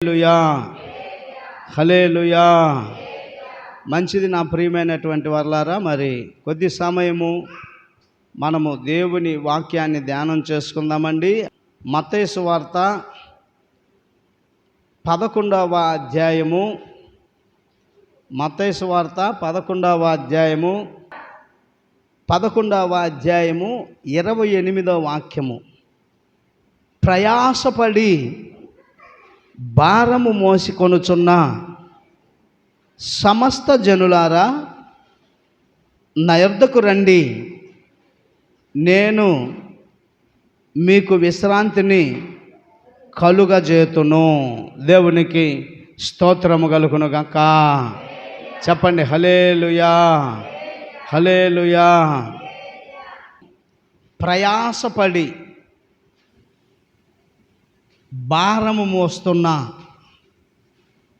హల్లెలూయా, హల్లెలూయా. మంచిది నా ప్రియమైనటువంటి వర్లారా, మరి కొద్ది సమయము మనము దేవుని వాక్యాన్ని ధ్యానం చేసుకుందామండి. మత్తయి సువార్త 11వ అధ్యాయము, మత్తయి సువార్త 11వ అధ్యాయము 28వ వాక్యము. ప్రయాసపడి భారము మోసికొనుచున్న సమస్త జనులారా, నా యొద్దకు రండి, నేను మీకు విశ్రాంతిని కలుగజేతును. దేవునికి స్తోత్రము కలుగును గాక. చెప్పండి హల్లెలూయా, హల్లెలూయా. ప్రయాసపడి భారము మోస్తున్న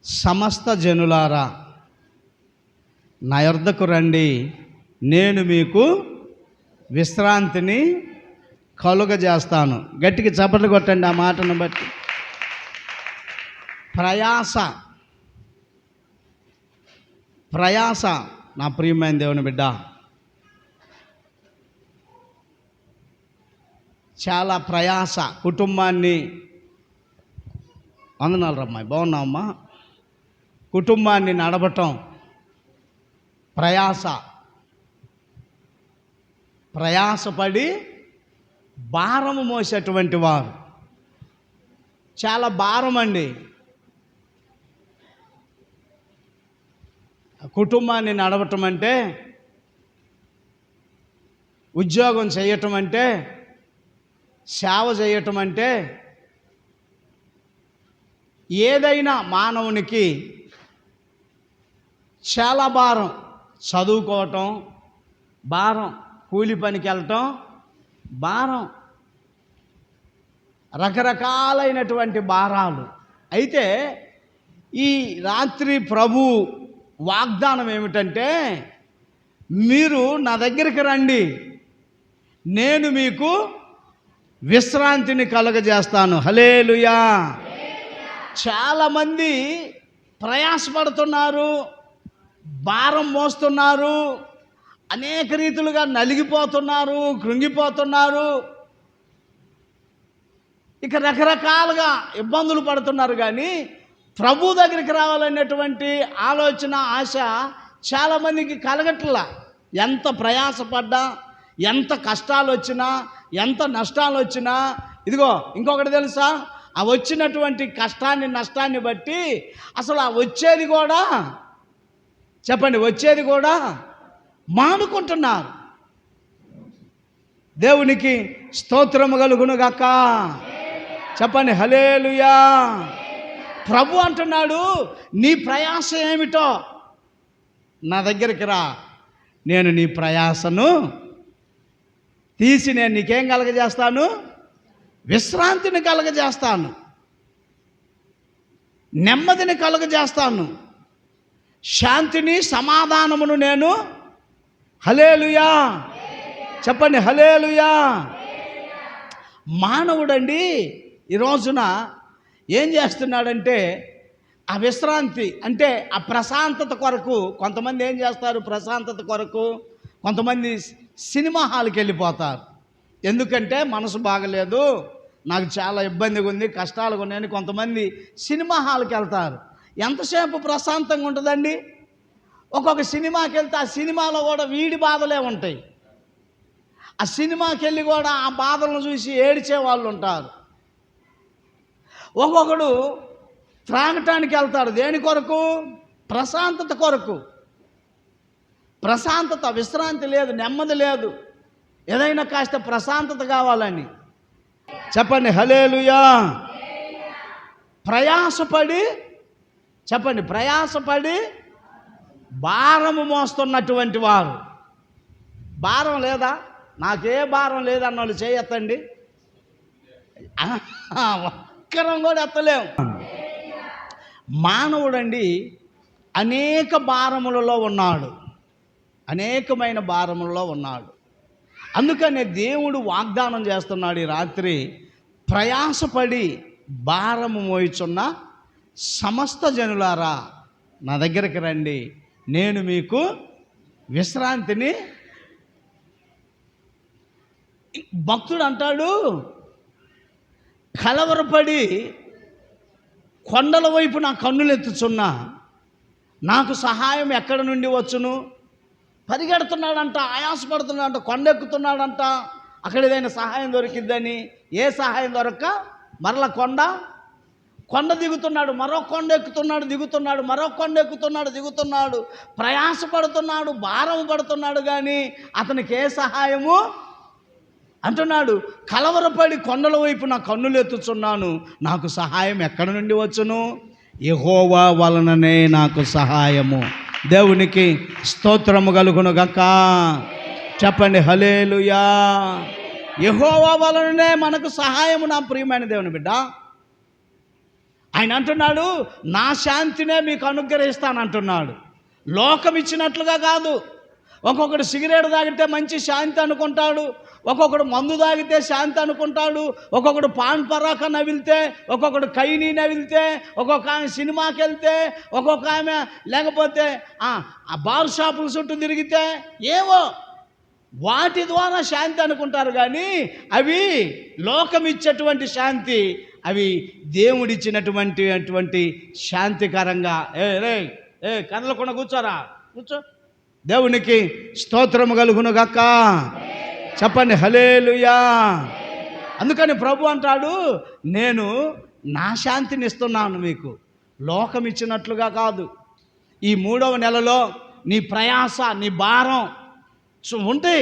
సమస్త జనులారా, నా యొద్దకు రండి, నేను మీకు విశ్రాంతిని కలుగజేస్తాను. గట్టిగా చప్పట్లు కొట్టండి ఆ మాటను బట్టి. ప్రయాస నా ప్రియమైన దేవుని బిడ్డ, చాలా ప్రయాస. కుటుంబాన్ని, వందనాలు రమ్మాయి, బాగున్నావమ్మా. కుటుంబాన్ని నడపటం ప్రయాసపడి భారము మోసేటువంటి వారు చాలా భారం అండి. కుటుంబాన్ని నడపటం అంటే, ఉద్యోగం చేయటం అంటే, సేవ చేయటం అంటే, ఏదైనా మానవునికి చాలా భారం. చదువుకోవటం భారం, కూలి పనికి వెళ్ళటం భారం, రకరకాలైనటువంటి భారాలు. అయితే ఈ రాత్రి ప్రభు వాగ్దానం ఏమిటంటే, మీరు నా దగ్గరికి రండి, నేను మీకు విశ్రాంతిని కలుగజేస్తాను. హల్లెలూయా. చాలామంది ప్రయాసపడుతున్నారు, భారం మోస్తున్నారు, అనేక రీతులుగా నలిగిపోతున్నారు, కృంగిపోతున్నారు, ఇక రకరకాలుగా ఇబ్బందులు పడుతున్నారు. కానీ ప్రభు దగ్గరికి రావాలనేటువంటి ఆలోచన, ఆశ చాలామందికి కలగట్లా. ఎంత ప్రయాసపడ్డా, ఎంత కష్టాలు వచ్చినా, ఎంత నష్టాలు వచ్చినా, ఇదిగో ఇంకొకటి తెలుసా, ఆ వచ్చినటువంటి కష్టాన్ని, నష్టాన్ని బట్టి అసలు ఆ వచ్చేది కూడా, చెప్పండి, వచ్చేది కూడా మానుకుంటున్నారు. దేవునికి స్తోత్రము కలుగును గాక. చెప్పండి హల్లెలూయా. ప్రభు అంటున్నాడు, నీ ప్రయాస ఏమిటో నా దగ్గరికి రా, నేను నీ ప్రయాసను తీసి నేను నీకేం కలగజేస్తాను? విశ్రాంతిని కలగజేస్తాను, నెమ్మదిని కలుగజేస్తాను, శాంతిని, సమాధానమును నేను. హల్లెలూయా. చెప్పండి హల్లెలూయా. మానవుడండి ఈ రోజున ఏం చేస్తున్నాడంటే, ఆ విశ్రాంతి అంటే ఆ ప్రశాంతత కొరకు కొంతమంది ఏం చేస్తారు? ప్రశాంతత కొరకు కొంతమంది సినిమా హాల్కి వెళ్ళిపోతారు. ఎందుకంటే మనసు బాగలేదు, నాకు చాలా ఇబ్బందిగా ఉంది, కష్టాలుగా ఉన్నాయని కొంతమంది సినిమా హాల్కి వెళ్తారు. ఎంతసేపు ప్రశాంతంగా ఉంటుందండి? ఒక్కొక్క సినిమాకి వెళ్తే ఆ సినిమాలో కూడా వీడి బాధలే ఉంటాయి. ఆ సినిమాకి వెళ్ళి కూడా ఆ బాధలను చూసి ఏడిచే వాళ్ళు ఉంటారు. ఒక్కొక్కడు త్రాగటానికి వెళ్తాడు. దేని కొరకు? ప్రశాంతత కొరకు. ప్రశాంతత, విశ్రాంతి లేదు, నెమ్మది లేదు, ఏదైనా కాస్త ప్రశాంతత కావాలని. చెప్పండి హల్లెలూయా. ప్రయాసపడి, చెప్పండి, ప్రయాసపడి భారము మోస్తున్నటువంటి వారు. భారం లేదా? నాకే భారం లేదన్న వాళ్ళు చేయెత్తండి. ఒక్కరం కూడా ఎత్తలేం. మానవుడండి అనేక భారములలో ఉన్నాడు, అనేకమైన భారములలో ఉన్నాడు. అందుకనే దేవుడు వాగ్దానం చేస్తున్నాడు ఈ రాత్రి, ప్రయాసపడి భారము మోయిచున్న సమస్త జనులారా నా దగ్గరికి రండి, నేను మీకు విశ్రాంతిని. భక్తుడు అంటాడు, కలవరపడి కొండల వైపు నా కన్నులు ఎత్తుచున్నా, నాకు సహాయం ఎక్కడి నుండి వచ్చును? పరిగెడుతున్నాడంట, ఆయాసపడుతున్నాడంట, కొండ ఎక్కుతున్నాడంట, అక్కడ ఏదైనా సహాయం దొరికిద్దని. ఏ సహాయం దొరక్క మరల కొండ దిగుతున్నాడు, మరో కొండ ఎక్కుతున్నాడు, దిగుతున్నాడు, మరో కొండ ఎక్కుతున్నాడు, దిగుతున్నాడు, ప్రయాసపడుతున్నాడు, భారం పడుతున్నాడు, కానీ అతనికి ఏ సహాయము? అంటున్నాడు, కలవరపడి కొండల వైపు నా కన్నులు ఎత్తుచున్నాను, నాకు సహాయం ఎక్కడి నుండి వచ్చును? యెహోవా వలననే నాకు సహాయము. దేవునికి స్తోత్రము కలుగును గాక. చెప్పండి హల్లెలూయా. యెహోవా వలననే మనకు సహాయము. నా ప్రియమైన దేవుని బిడ్డ, ఆయన అంటున్నాడు, నా శాంతినే మీకు అనుగ్రహిస్తానంటున్నాడు. లోకం ఇచ్చినట్లుగా కాదు. ఒక్కొక్కడు సిగరెట్ తాగితే మంచి శాంతి అనుకుంటాడు, ఒక్కొక్కడు మందు తాగితే శాంతి అనుకుంటాడు, ఒక్కొక్కడు పాన్ పరాక నవిలితే, ఒక్కొక్కడు కైని నవిలితే, ఒక్కొక్క ఆమె సినిమాకి వెళ్తే, ఒక్కొక్క ఆమె లేకపోతే ఆ బార్ షాపుల చుట్టూ తిరిగితే, ఏవో వాటి ద్వారా శాంతి అనుకుంటారు. కానీ అవి లోకం ఇచ్చేటువంటి శాంతి, అవి దేవుడిచ్చినటువంటి శాంతికరంగా. కదలకుండా కూర్చోరా, కూర్చో. దేవునికి స్తోత్రము కలుగును గాక. చెప్పండి హల్లెలూయా. అందుకని ప్రభు అంటాడు, నేను నా శాంతిని ఇస్తున్నాను మీకు, లోకం ఇచ్చినట్లుగా కాదు. ఈ 3వ నెలలో నీ ప్రయాస, నీ భారం ఉంటే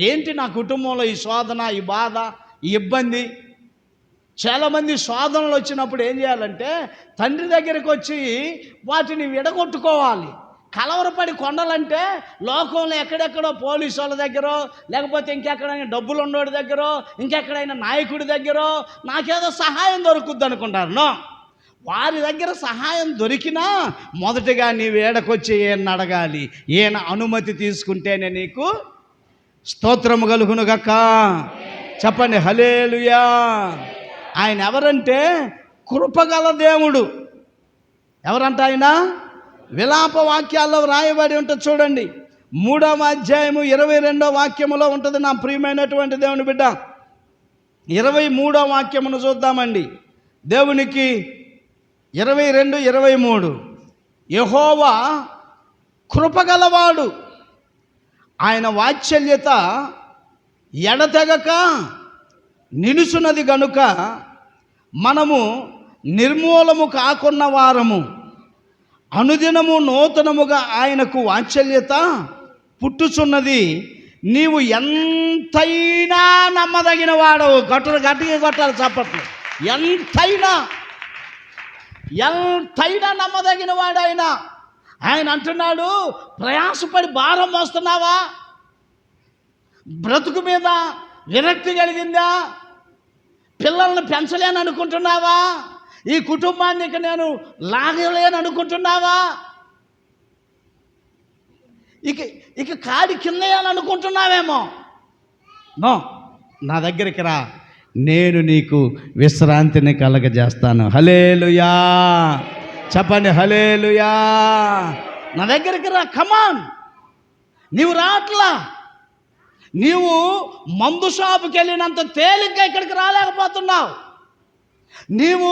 ఏంటి? నా కుటుంబంలో ఈ శోధన, ఈ బాధ, ఈ ఇబ్బంది. చాలామంది శోధనలు వచ్చినప్పుడు ఏం చేయాలంటే తండ్రి దగ్గరికి వచ్చి వాటిని విడగొట్టుకోవాలి. కలవరపడి కొండలంటే లోకంలో ఎక్కడెక్కడో పోలీసు వాళ్ళ దగ్గర, లేకపోతే ఇంకెక్కడైనా డబ్బులు ఉన్నోడి దగ్గర, ఇంకెక్కడైనా నాయకుడి దగ్గర నాకేదో సహాయం దొరుకుద్ది అనుకుంటారు. నో, వారి దగ్గర సహాయం దొరికినా మొదటిగా నీ వేడకొచ్చి ఈయన అడగాలి. ఈయన అనుమతి తీసుకుంటేనే నీకు స్తోత్రము కలుగును గాక. చెప్పండి హల్లెలూయా. ఆయన ఎవరంటే కృపగల దేవుడు. ఎవరంట ఆయన? విలాప వాక్యాల్లో వ్రాయబడి ఉంటుంది చూడండి, 3వ అధ్యాయము 22వ వాక్యములో ఉంటుంది. నా ప్రియమైనటువంటి దేవుని బిడ్డ, 23వ వాక్యమును చూద్దామండి. దేవునికి 22, 23. యెహోవా కృపగలవాడు, ఆయన వాత్సల్యత ఎడతెగక నిలుచున్నది గనుక మనము నిర్మూలము కాకున్న వారము. అనుదినము నూతనముగా ఆయనకు వాత్సల్యత పుట్టుచున్నది. నీవు ఎంతైనా నమ్మదగిన వాడవు. గట్టిగా కొట్టాలి చప్పట్లు. ఎంతైనా నమ్మదగిన వాడు ఆయన. ఆయన అంటున్నాడు, ప్రయాసపడి భారం మోస్తున్నావా? బ్రతుకు మీద విరక్తి కలిగిందా? పిల్లల్ని పెంచలేను అనుకుంటున్నావా? ఈ కుటుంబాన్ని ఇక నేను లాగలేను అనుకుంటున్నావా? ఇక కాడి కిందేయాలనుకుంటున్నావేమో. నో, నా దగ్గరికి రా, నేను నీకు విశ్రాంతిని కలగజేస్తాను. హల్లెలూయా. చెప్పండి హల్లెలూయా. నా దగ్గరికి రా, కమాన్. నీవు రాట్లా. నీవు మందు షాపుకి వెళ్ళినంత తేలిగ్గా ఇక్కడికి రాలేకపోతున్నావు. నీవు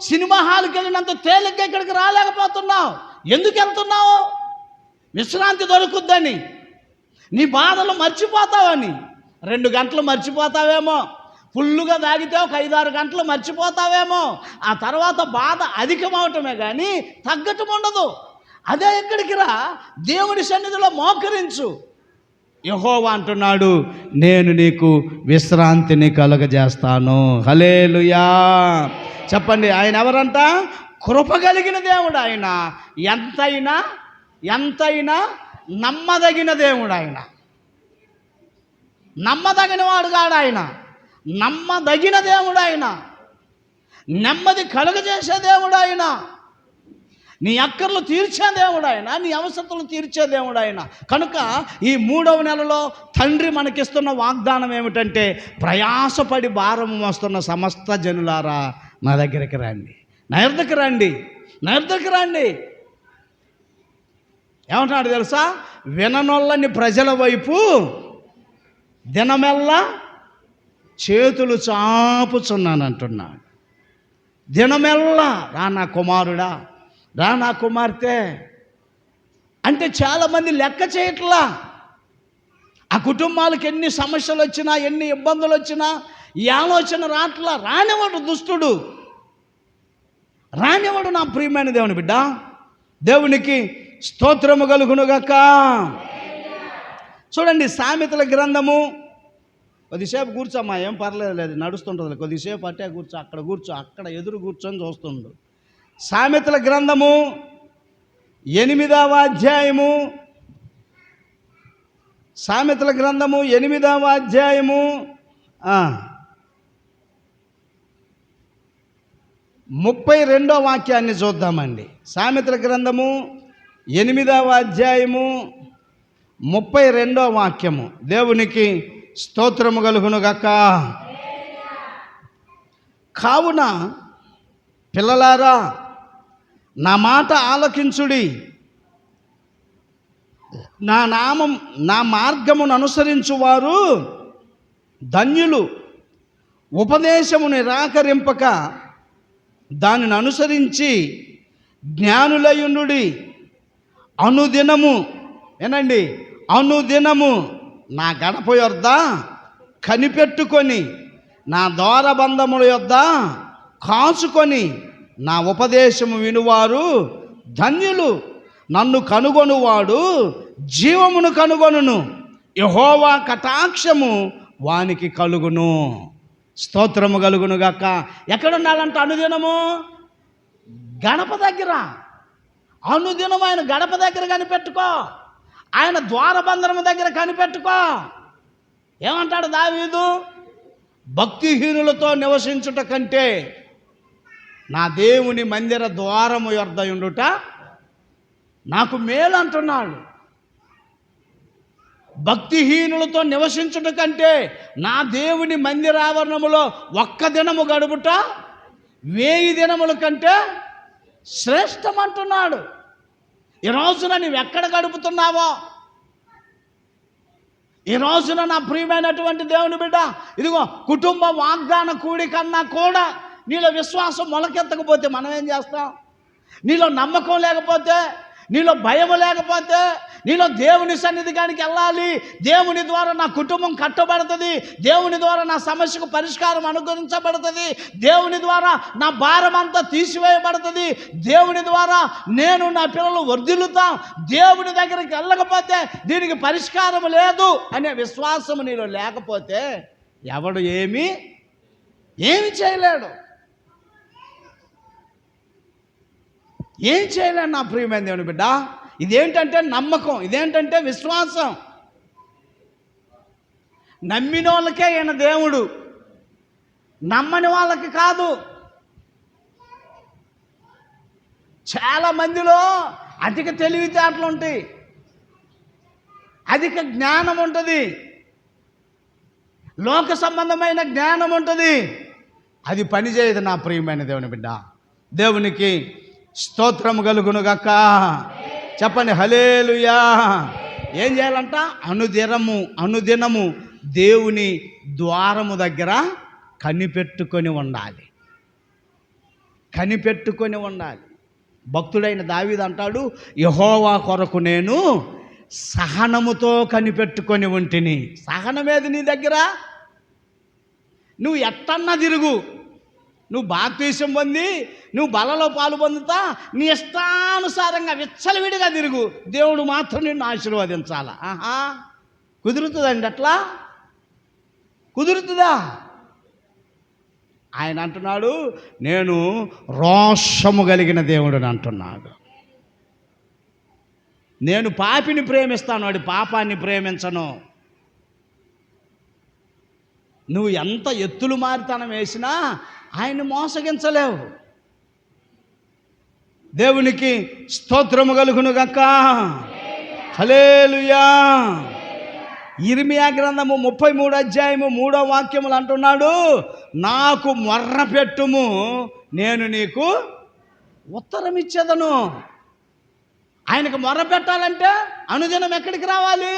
సినిమా హాల్కి వెళ్ళినంత తేలిగ్గా ఇక్కడికి రాలేకపోతున్నావు. ఎందుకు వెళ్తున్నావు? విశ్రాంతి దొరుకుద్దని, నీ బాధలు మర్చిపోతావని. 2 గంటలు మర్చిపోతావేమో, ఫుల్లుగా తాగితే ఒక 5-6 గంటలు మర్చిపోతావేమో. ఆ తర్వాత బాధ అధికమవటమే కానీ తగ్గటం ఉండదు. అదే ఇక్కడికి రా, దేవుడి సన్నిధిలో మోకరించు. యెహోవా అంటున్నాడు, నేను నీకు విశ్రాంతిని కలుగజేస్తాను. హల్లెలూయా. చెప్పండి, ఆయన ఎవరంట? కృప కలిగిన దేవుడు ఆయన. ఎంతైనా నమ్మదగిన దేవుడు ఆయన. నమ్మదగిన వాడు కాడు ఆయన, నమ్మదగిన దేవుడు ఆయన. నెమ్మది కలుగజేసే దేవుడు ఆయన. నీ అక్కర్లు తీర్చే దేవుడు ఆయన, నీ అవసరతలు తీర్చే దేవుడు ఆయన. కనుక ఈ 3వ నెలలో తండ్రి మనకిస్తున్న వాగ్దానం ఏమిటంటే, ప్రయాసపడి భారం మోస్తున్న సమస్త జనులారా నా దగ్గరికి రండి, నా యొద్దకు రండి, నా దగ్గరికి రండి. ఏమంటున్నాడు తెలుసా? విననొల్లని ప్రజల వైపు దినమెల్లా చేతులు చాపుచున్నానంటున్నాడు. దినమెల్లా రా నా కుమారుడా, రా నా కుమార్తె అంటే చాలామంది లెక్క చేయట్లా. ఆ కుటుంబాలకు ఎన్ని సమస్యలు వచ్చినా, ఎన్ని ఇబ్బందులు వచ్చినా ఈ ఆలోచన రాట్లా. రానివాడు దుష్టుడు, రానివాడు నా ప్రియమైన దేవుని బిడ్డ. దేవునికి స్తోత్రము కలుగునుగాక. చూడండి, సామెతల గ్రంథము, కొద్దిసేపు కూర్చోమ్మా, ఏం పర్లేదు, నడుస్తుంటుంది, కొద్దిసేపు అట్టే కూర్చో, అక్కడ కూర్చో, అక్కడ ఎదురు కూర్చొని చూస్తుండు. సామెతల గ్రంథము 8వ అధ్యాయము, సామెతల గ్రంథము 8వ అధ్యాయము 32వ వాక్యాన్ని చూద్దామండి. సామెతల గ్రంథము 8వ అధ్యాయము 32వ వాక్యము. దేవునికి స్తోత్రము కలుగునుగాక. కావున పిల్లలారా, నా మాట ఆలకించుడి, నా మార్గమును అనుసరించువారు ధన్యులు. ఉపదేశము నిరాకరింపక దానిని అనుసరించి జ్ఞానులయుండుడి. అనుదినము, ఏనండి, అనుదినము నా గడప యొద్ద కనిపెట్టుకొని, నా ద్వారబంధముల యొద్ద కాచుకొని నా ఉపదేశము వినువారు ధన్యులు. నన్ను కనుగొనువాడు జీవమును కనుగొనును, యెహోవా కటాక్షము వానికి కలుగును. స్తోత్రము కలుగునుగాక. ఎక్కడున్నాడంట? అనుదినము గడప దగ్గర. అనుదినం ఆయన గడప దగ్గర కనిపెట్టుకో, ఆయన ద్వారబంధనము దగ్గర కనిపెట్టుకో. ఏమంటాడు దావీదు? భక్తిహీనులతో నివసించుట కంటే నా దేవుని మందిర ద్వారము యొద్ద ఉండుట నాకు మేలు అంటున్నాడు. భక్తిహీనులతో నివసించుట కంటే నా దేవుని మందిరావరణములో ఒక్క దినము గడుపుట 1000 దినముల కంటే శ్రేష్టం అంటున్నాడు. ఈ రోజున నువ్వు ఎక్కడ గడుపుతున్నావో, ఈ రోజున నా ప్రియమైనటువంటి దేవుని బిడ్డ, ఇదిగో కుటుంబ వాగ్దాన కూడి కన్నా కూడా నీలో విశ్వాసం మొలకెత్తకపోతే మనం ఏం చేస్తాం? నీలో నమ్మకం లేకపోతే, నీలో భయం లేకపోతే, నీలో దేవుని సన్నిధిగానికి వెళ్ళాలి, దేవుని ద్వారా నా కుటుంబం కట్టబడుతుంది, దేవుని ద్వారా నా సమస్యకు పరిష్కారం అనుగ్రహించబడుతుంది, దేవుని ద్వారా నా భారం అంతా తీసివేయబడుతుంది, దేవుని ద్వారా నేను నా పిల్లలు వర్ధిల్లుతాం, దేవుని దగ్గరికి వెళ్ళకపోతే దీనికి పరిష్కారం లేదు అనే విశ్వాసం నీలో లేకపోతే ఎవడు ఏమీ చేయలేడు. ఏం చేయలేడు నా ప్రియమైన దేవుని బిడ్డ. ఇదేంటంటే నమ్మకం, ఇదేంటంటే విశ్వాసం. నమ్మిన వాళ్ళకే ఈయన దేవుడు, నమ్మని వాళ్ళకి కాదు. చాలా మందిలో అధిక తెలివితేటలు ఉంటాయి, అధిక జ్ఞానం ఉంటుంది, లోక సంబంధమైన జ్ఞానం ఉంటుంది, అది పనిచేయదు నా ప్రియమైన దేవుని బిడ్డ. దేవునికి స్తోత్రము కలుగునుగాక. చెప్పండి హల్లెలూయా. ఏం చేయాలంట? అనుదినము దేవుని ద్వారము దగ్గర కనిపెట్టుకొని ఉండాలి. భక్తుడైన దావీదు అంటాడు, యెహోవా కొరకు నేను సహనముతో కనిపెట్టుకొని ఉంటిని. సహనమేది నీ దగ్గర? నువ్వు ఎట్టన్నా తిరుగు, నువ్వు బాప్తీసం పొంది నువ్వు బలలో పాలు పొందుతా, నీ ఇష్టానుసారంగా విచ్చలవిడిగా తిరుగు, దేవుడు మాత్రం నిన్ను ఆశీర్వదించాలా? కుదురుతుందండి? అట్లా కుదురుతుందా? ఆయన అంటున్నాడు, నేను రోషము కలిగిన దేవుడిని అంటున్నాడు. నేను పాపిని ప్రేమిస్తాను, వాడి పాపాన్ని ప్రేమించను. నువ్వు ఎంత ఎత్తులు మారితనం వేసినా ఆయన్ని మోసగించలేవు. దేవునికి స్తోత్రము కలుగునుగాక. హల్లెలూయా. యిర్మీయా గ్రంథము 33వ అధ్యాయము 3వ వాక్యములు అంటున్నాడు, నాకు మొర్ర పెట్టుము, నేను నీకు ఉత్తరం ఇచ్చేదను. ఆయనకు మొర్ర పెట్టాలంటే అనుదినం ఎక్కడికి రావాలి?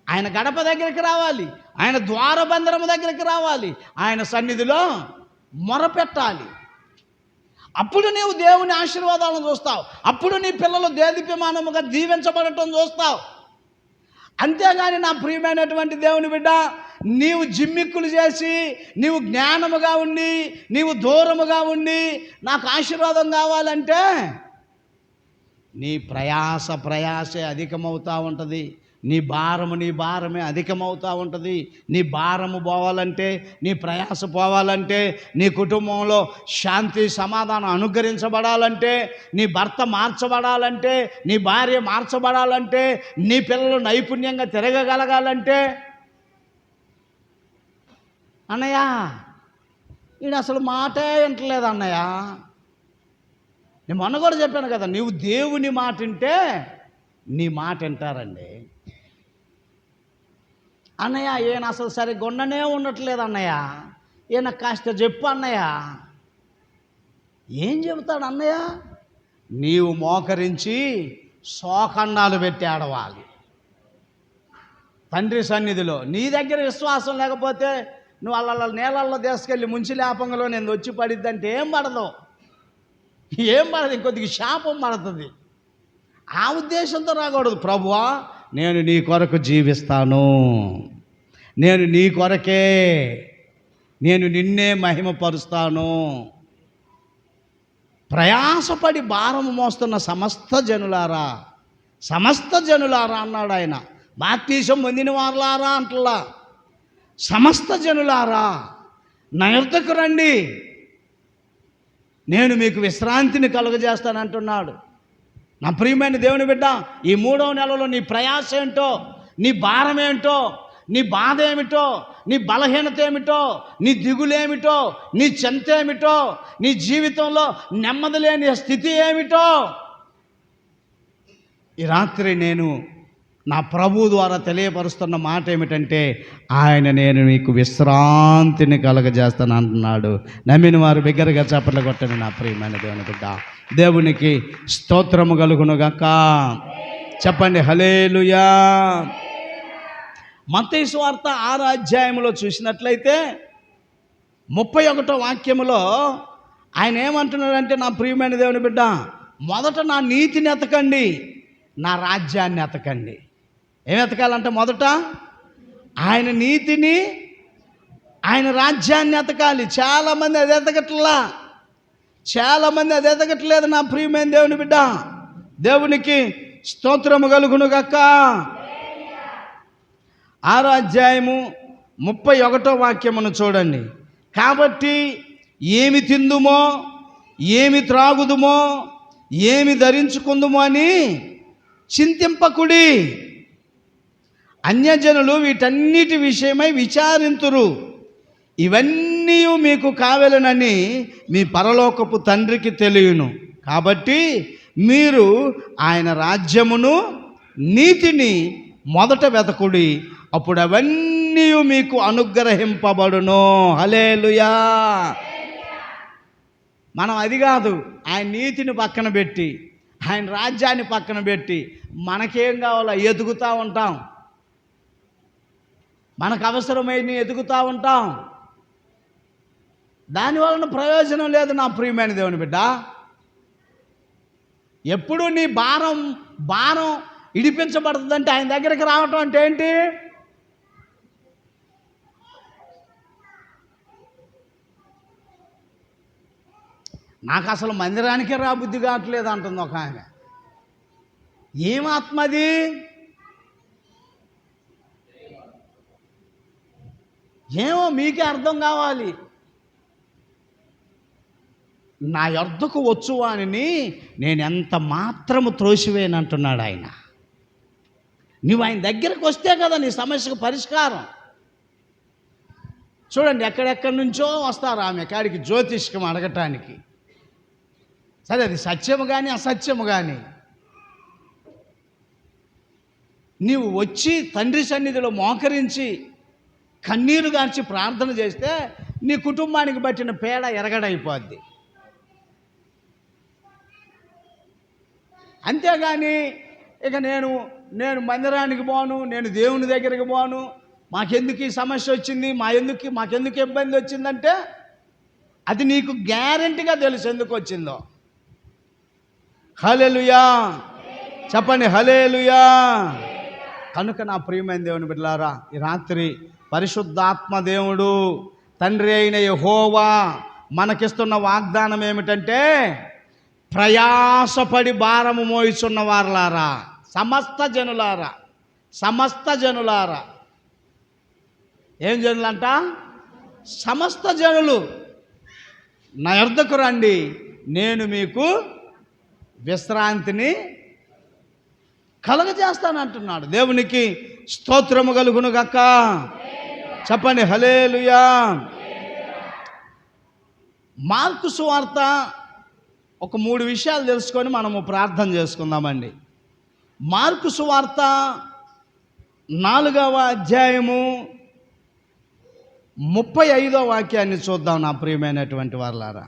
ఆయన గడప దగ్గరికి రావాలి, ఆయన ద్వారబంధరము దగ్గరికి రావాలి, ఆయన సన్నిధిలో మొర పెట్టాలి. అప్పుడు నీవు దేవుని ఆశీర్వాదాలను చూస్తావు. అప్పుడు నీ పిల్లలు దేదీప్యమానముగా దీవించబడటం చూస్తావు. అంతేగాని నా ప్రియమైనటువంటి దేవుని బిడ్డ, నీవు జిమ్మిక్కులు చేసి, నీవు జ్ఞానముగా ఉండి, నీవు దూరముగా ఉండి నాకు ఆశీర్వాదం కావాలంటే నీ ప్రయాసే అధికమవుతూ ఉంటుంది. నీ భారమే అధికమవుతూ ఉంటుంది. నీ భారము పోవాలంటే, నీ ప్రయాస పోవాలంటే, నీ కుటుంబంలో శాంతి సమాధానం అనుగ్రహించబడాలంటే, నీ భర్త మార్చబడాలంటే, నీ భార్య మార్చబడాలంటే, నీ పిల్లలు నైపుణ్యంగా తిరగగలగాలంటే, అన్నయ్య ఈయన అసలు మాటే వింటలేదు అన్నయ్య. నేను మొన్న కూడా చెప్పాను కదా, నీవు దేవుని మాట వింటే నీ మాట వింటారండి. అన్నయ్య ఈయన అసలు సరిగ్గా ఉండట్లేదు అన్నయ్య, ఈయన కాస్త చెప్పు అన్నయ్య. ఏం చెబుతాడు అన్నయ్య? నీవు మోకరించి శోఖండాలు పెట్టి ఆడవాలి తండ్రి సన్నిధిలో. నీ దగ్గర విశ్వాసం లేకపోతే నువ్వు అల్ల నీళ్ళల్లో తీసుకెళ్ళి ముంచి లేపంగలో నేను వచ్చి పడిద్దంటే ఏం పడదు, ఇంకొద్దిగా శాపం పడుతుంది. ఆ ఉద్దేశంతో రాకూడదు. ప్రభువా, నేను నీ కొరకు జీవిస్తాను, నేను నీ కొరకే, నేను నిన్నే మహిమపరుస్తాను. ప్రయాసపడి భారము మోస్తున్న సమస్త జనులారా అన్నాడు ఆయన. బాప్తీసం పొందిన వారులారా అంటలా, సమస్త జనులారా నా యొద్దకు రండి, నేను మీకు విశ్రాంతిని కలుగజేస్తానంటున్నాడు. నా ప్రియమైన దేవుని బిడ్డ, ఈ 3వ నెలలో నీ ప్రయాస ఏంటో, నీ భారం ఏంటో, నీ బాధ ఏమిటో, నీ బలహీనత ఏమిటో, నీ దిగులేమిటో, నీ చింత ఏమిటో, నీ జీవితంలో నెమ్మది లేని స్థితి ఏమిటో ఈ రాత్రి నేను నా ప్రభు ద్వారా తెలియపరుస్తున్న మాట ఏమిటంటే, నేను మీకు విశ్రాంతిని కలుగజేస్తాను అంటున్నాడు. నమ్మిన వారు బిగ్గరగా చప్పట్లు కొట్టండి. నా ప్రియమైన దేవుని బిడ్డ, దేవునికి స్తోత్రము కలుగునుగాక. చెప్పండి హల్లెలూయా. మత్తయి సువార్త 6వ అధ్యాయంలో చూసినట్లయితే 31వ వాక్యములో ఆయన ఏమంటున్నాడంటే, నా ప్రియమైన దేవుని బిడ్డ, మొదట నా నీతిని ఎతకండి, నా రాజ్యాన్ని ఎతకండి. ఏం ఎతకాలంటే మొదట ఆయన నీతిని, ఆయన రాజ్యాన్ని ఎతకాలి. చాలామంది అది ఎతకట్లేదు. నా ప్రియమైన దేవుని బిడ్డ, దేవునికి స్తోత్రము కలుగునుగాక. 6వ అధ్యాయము 31వ వాక్యమును చూడండి. కాబట్టి ఏమి తిందుమో, ఏమి త్రాగుదుమో, ఏమి ధరించుకుందుమో అని చింతింపకుడి. అన్యజనులు వీటన్నిటి విషయమై విచారింతురు. ఇవన్నీ మీకు కావలెనని మీ పరలోకపు తండ్రికి తెలియను. కాబట్టి మీరు ఆయన రాజ్యమును నీతిని మొదట వెతకుడి, అప్పుడు అవన్నీ మీకు అనుగ్రహింపబడును. హల్లెలూయా. మనం అది కాదు, ఆయన నీతిని పక్కన పెట్టి, ఆయన రాజ్యాన్ని పక్కన పెట్టి మనకేం కావాలో ఎదుగుతూ ఉంటాం, మనకు అవసరమైన ఎదుగుతూ ఉంటాం. దానివలన ప్రయోజనం లేదు. నా ప్రియమైన దేవుని బిడ్డ, ఎప్పుడు నీ భారం ఇడిపించబడుతుందంటే ఆయన దగ్గరికి రావటం అంటే ఏంటి? నాకు అసలు మందిరానికే రాబుద్ధి కావట్లేదు అంటుంది ఒక ఆమె. ఏం ఆత్మది? ఏమో మీకే అర్థం కావాలి. నా యొద్దకు వచ్చువానిని నేను ఎంత మాత్రము త్రోసివేయనంటున్నాడు ఆయన. నువ్వు ఆయన దగ్గరకు వస్తే కదా నీ సమస్యకు పరిష్కారం. చూడండి, ఎక్కడెక్కడి నుంచో వస్తారు ఆమె కాడికి జ్యోతిష్కం అడగటానికి. సరే, అది సత్యము కానీ అసత్యము కానీ, నీవు వచ్చి తండ్రి సన్నిధిలో మోకరించి కన్నీరు గార్చి ప్రార్థన చేస్తే నీ కుటుంబానికి పట్టిన పేడ ఎరగడైపోద్ది. అంతేగాని ఇక నేను మందిరానికి పోను, నేను దేవుని దగ్గరికి పోను, మాకెందుకు ఈ సమస్య వచ్చింది, మాకెందుకు ఇబ్బంది వచ్చిందంటే అది నీకు గ్యారెంటీగా తెలుసు ఎందుకు వచ్చిందో. హల్లెలూయా చెప్పండి, హల్లెలూయా. కనుక నా ప్రియమైన దేవుని బిడ్డలారా, ఈ రాత్రి పరిశుద్ధాత్మ దేవుడు తండ్రి అయిన యెహోవా మనకిస్తున్న వాగ్దానం ఏమిటంటే, ప్రయాసపడి భారము మోయిచున్న వారలారా, సమస్త జనులారా ఏం జనులంట? సమస్త జనులు నా యొద్దకు రండి, నేను మీకు విశ్రాంతిని కలుగజేస్తానంటున్నాడు. దేవునికి స్తోత్రము కలుగును గాక. చెప్పండి హల్లెలూయా. మార్కు సువార్త ఒక 3 విషయాలు తెలుసుకొని మనము ప్రార్థన చేసుకుందామండి. మార్కు సువార్త 4వ అధ్యాయము 35వ వాక్యాన్ని చూద్దాం నా ప్రియమైనటువంటి వారలారా.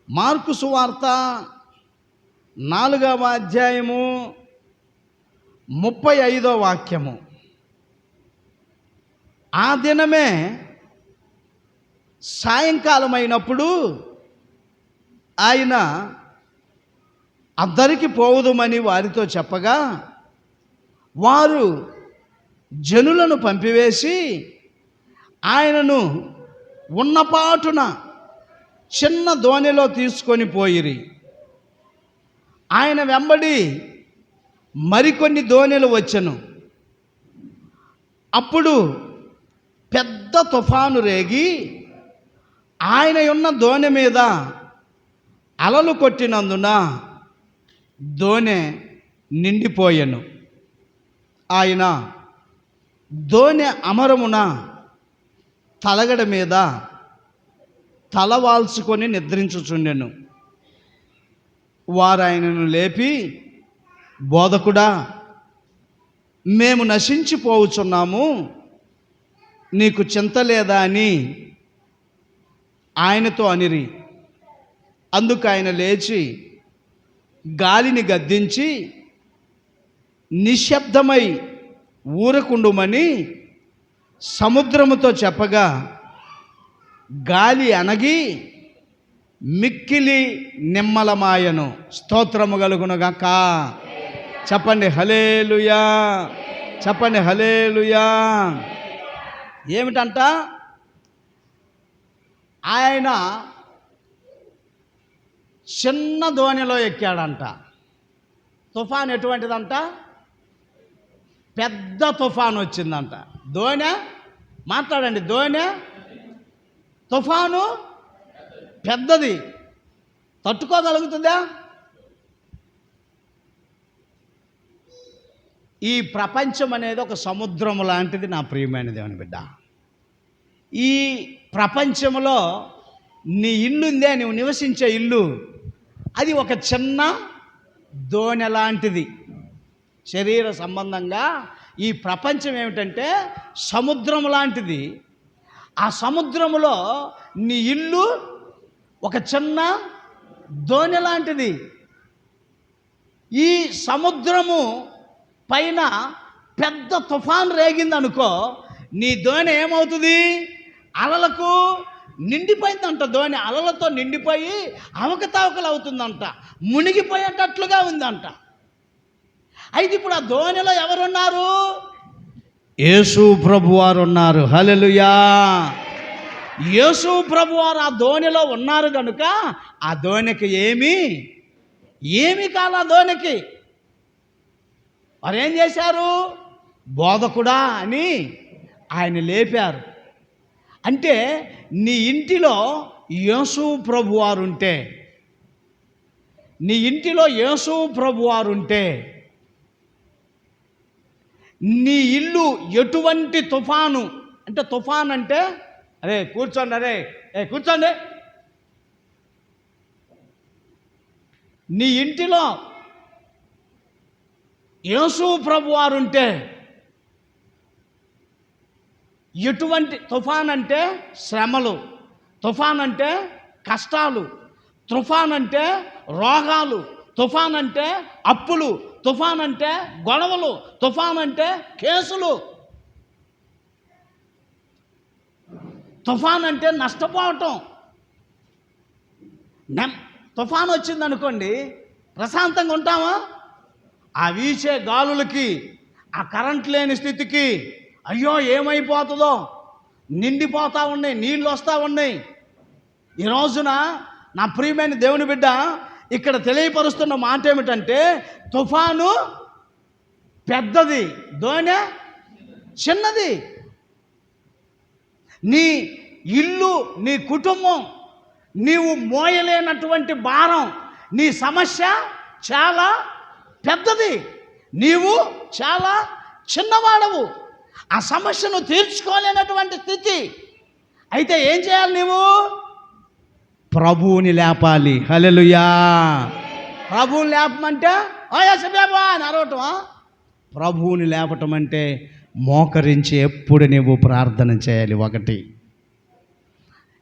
మార్కు సువార్త 4వ అధ్యాయము 35వ వాక్యము. ఆ దినమే సాయంకాలం అయినప్పుడు ఆయన అద్దరికి పోవుదుమని వారితో చెప్పగా, వారు జనులను పంపివేసి ఆయనను ఉన్నపాటున చిన్న దోణిలో తీసుకొని పోయిరి. ఆయన వెంబడి మరికొన్ని దోణిలు వచ్చెను. అప్పుడు పెద్ద తుఫాను రేగి ఆయన ఉన్న దోణి మీద అలలు కొట్టినందున దోణి నిండిపోయెను. ఆయన దోణి అమరమున తలగడ మీద తలవాల్చుకొని నిద్రించుచుండెను. వారు ఆయనను లేపి, బోధకుడా, మేము నశించిపోవచ్చున్నాము, నీకు చింత లేదా అని ఆయనతో అనిరి. అందుకు ఆయన లేచి గాలిని గద్దించి నిశ్శబ్దమై ఊరకుండుమని సముద్రముతో చెప్పగా, గాలి అణగి మిక్కిలి నిమ్మలమాయను. స్తోత్రము కలుగునుగాక. చెప్పండి హల్లెలూయా. చెప్పండి హల్లెలూయా. ఏమిటంట? ఆయన చిన్న దోణిలో ఎక్కాడంట. తుఫాన్ ఎటువంటిదంట? పెద్ద తుఫాన్ వచ్చిందంట. దోణి మాట్లాడండి. దోణి తుఫాను పెద్దది, తట్టుకోగలుగుతుందా? ఈ ప్రపంచం అనేది ఒక సముద్రం లాంటిది నా ప్రియమైన దేవుని బిడ్డ. ఈ ప్రపంచంలో నీ ఇల్లు ఉందే, నువ్వు నివసించే ఇల్లు, అది ఒక చిన్న దోణి లాంటిది. శరీర సంబంధంగా ఈ ప్రపంచం ఏమిటంటే సముద్రం లాంటిది. ఆ సముద్రములో నీ ఇల్లు ఒక చిన్న దోణి లాంటిది. ఈ సముద్రము పైన పెద్ద తుఫాన్ రేగిందనుకో, నీ దోణి ఏమవుతుంది? అలలకు నిండిపోయిందంట. దోణి అలలతో నిండిపోయి అవకతవకలు అవుతుందంట, మునిగిపోయేటట్లుగా ఉందంట. అయితే ఇప్పుడు ఆ దోణిలో ఎవరున్నారు? యేసు ప్రభువారు ఉన్నారు. హల్లెలూయా. యేసు ప్రభువారు ఆ దోణిలో ఉన్నారు కనుక ఆ దోణికి ఏమి కాల దోణికి. వారు ఏం చేశారు? బోధకుడా అని ఆయన లేపారు. అంటే నీ ఇంటిలో యేసు ప్రభువారుంటే, నీ ఇంటిలో యేసు ప్రభువారుంటే, నీ ఇల్లు ఎటువంటి తుఫాను అంటే, తుఫాన్ అంటే అరే కూర్చోండి, అరే కూర్చోండి. నీ ఇంటిలో యేసు ప్రభువారుంటే ఎటువంటి తుఫాన్ అంటే శ్రమలు, తుఫాన్ అంటే కష్టాలు, తుఫాన్ అంటే రోగాలు, తుఫాన్ అంటే అప్పులు, తుఫాన్ అంటే గొడవలు, తుఫాన్ అంటే కేసులు, తుఫాన్ అంటే నష్టపోవటం. తుఫాన్ వచ్చిందనుకోండి, ప్రశాంతంగా ఉంటామా? ఆ వీచే గాలులకి, ఆ కరెంట్ లేని స్థితికి, అయ్యో ఏమైపోతుందో, నిండిపోతూ ఉన్నాయి, నీళ్ళు వస్తూ ఉన్నాయి. ఈ రోజున నా ప్రియమైన దేవుని బిడ్డ ఇక్కడ తెలియపరుస్తున్న మాట ఏమిటంటే, తుఫాను పెద్దది, దోణె చిన్నది. నీ ఇల్లు, నీ కుటుంబం, నీవు మోయలేనటువంటి భారం, నీ సమస్య చాలా పెద్దది, నీవు చాలా చిన్నవాడవు. ఆ సమస్యను తీర్చుకోలేనటువంటి స్థితి. అయితే ఏం చేయాలి? నీవు ప్రభువుని లేపాలి. హల్లెలూయా. ప్రభువుని లేపమంటే యెషబేబా అని అరవటమా? ప్రభువుని లేపటం అంటే మోకరించి ఎప్పుడు నువ్వు ప్రార్థన చేయాలి. ఒకటి,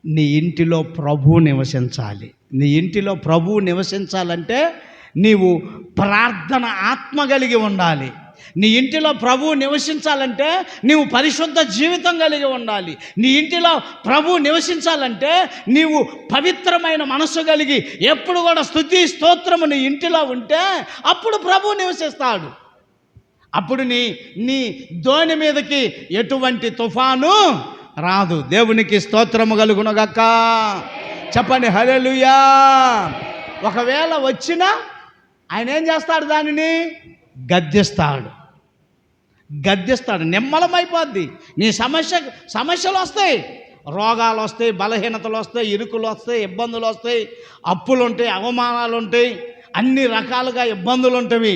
నీ ఇంటిలో ప్రభువు నివసించాలి. నీ ఇంటిలో ప్రభువు నివసించాలంటే నీవు ప్రార్థన ఆత్మ కలిగి ఉండాలి. నీ ఇంటిలో ప్రభువు నివసించాలంటే నీవు పరిశుద్ధ జీవితం కలిగి ఉండాలి. నీ ఇంటిలో ప్రభువు నివసించాలంటే నీవు పవిత్రమైన మనస్సు కలిగి ఎప్పుడు కూడా స్తుతి స్తోత్రము నీ ఇంటిలో ఉంటే అప్పుడు ప్రభువు నివసిస్తాడు. అప్పుడు నీ దోణి మీదకి ఎటువంటి తుఫాను రాదు. దేవునికి స్తోత్రము కలుగునుగాక. చెప్పండి హల్లెలూయా. ఒకవేళ వచ్చినా ఆయన ఏం చేస్తాడు? దానిని గద్దిస్తాడు. నిమ్మలమైపోద్ది. నీ సమస్యలు వస్తాయి, రోగాలు వస్తాయి, బలహీనతలు వస్తాయి, ఇరుకులు వస్తాయి, ఇబ్బందులు వస్తాయి, అప్పులు ఉంటాయి, అవమానాలు ఉంటాయి, అన్ని రకాలుగా ఇబ్బందులు ఉంటాయి.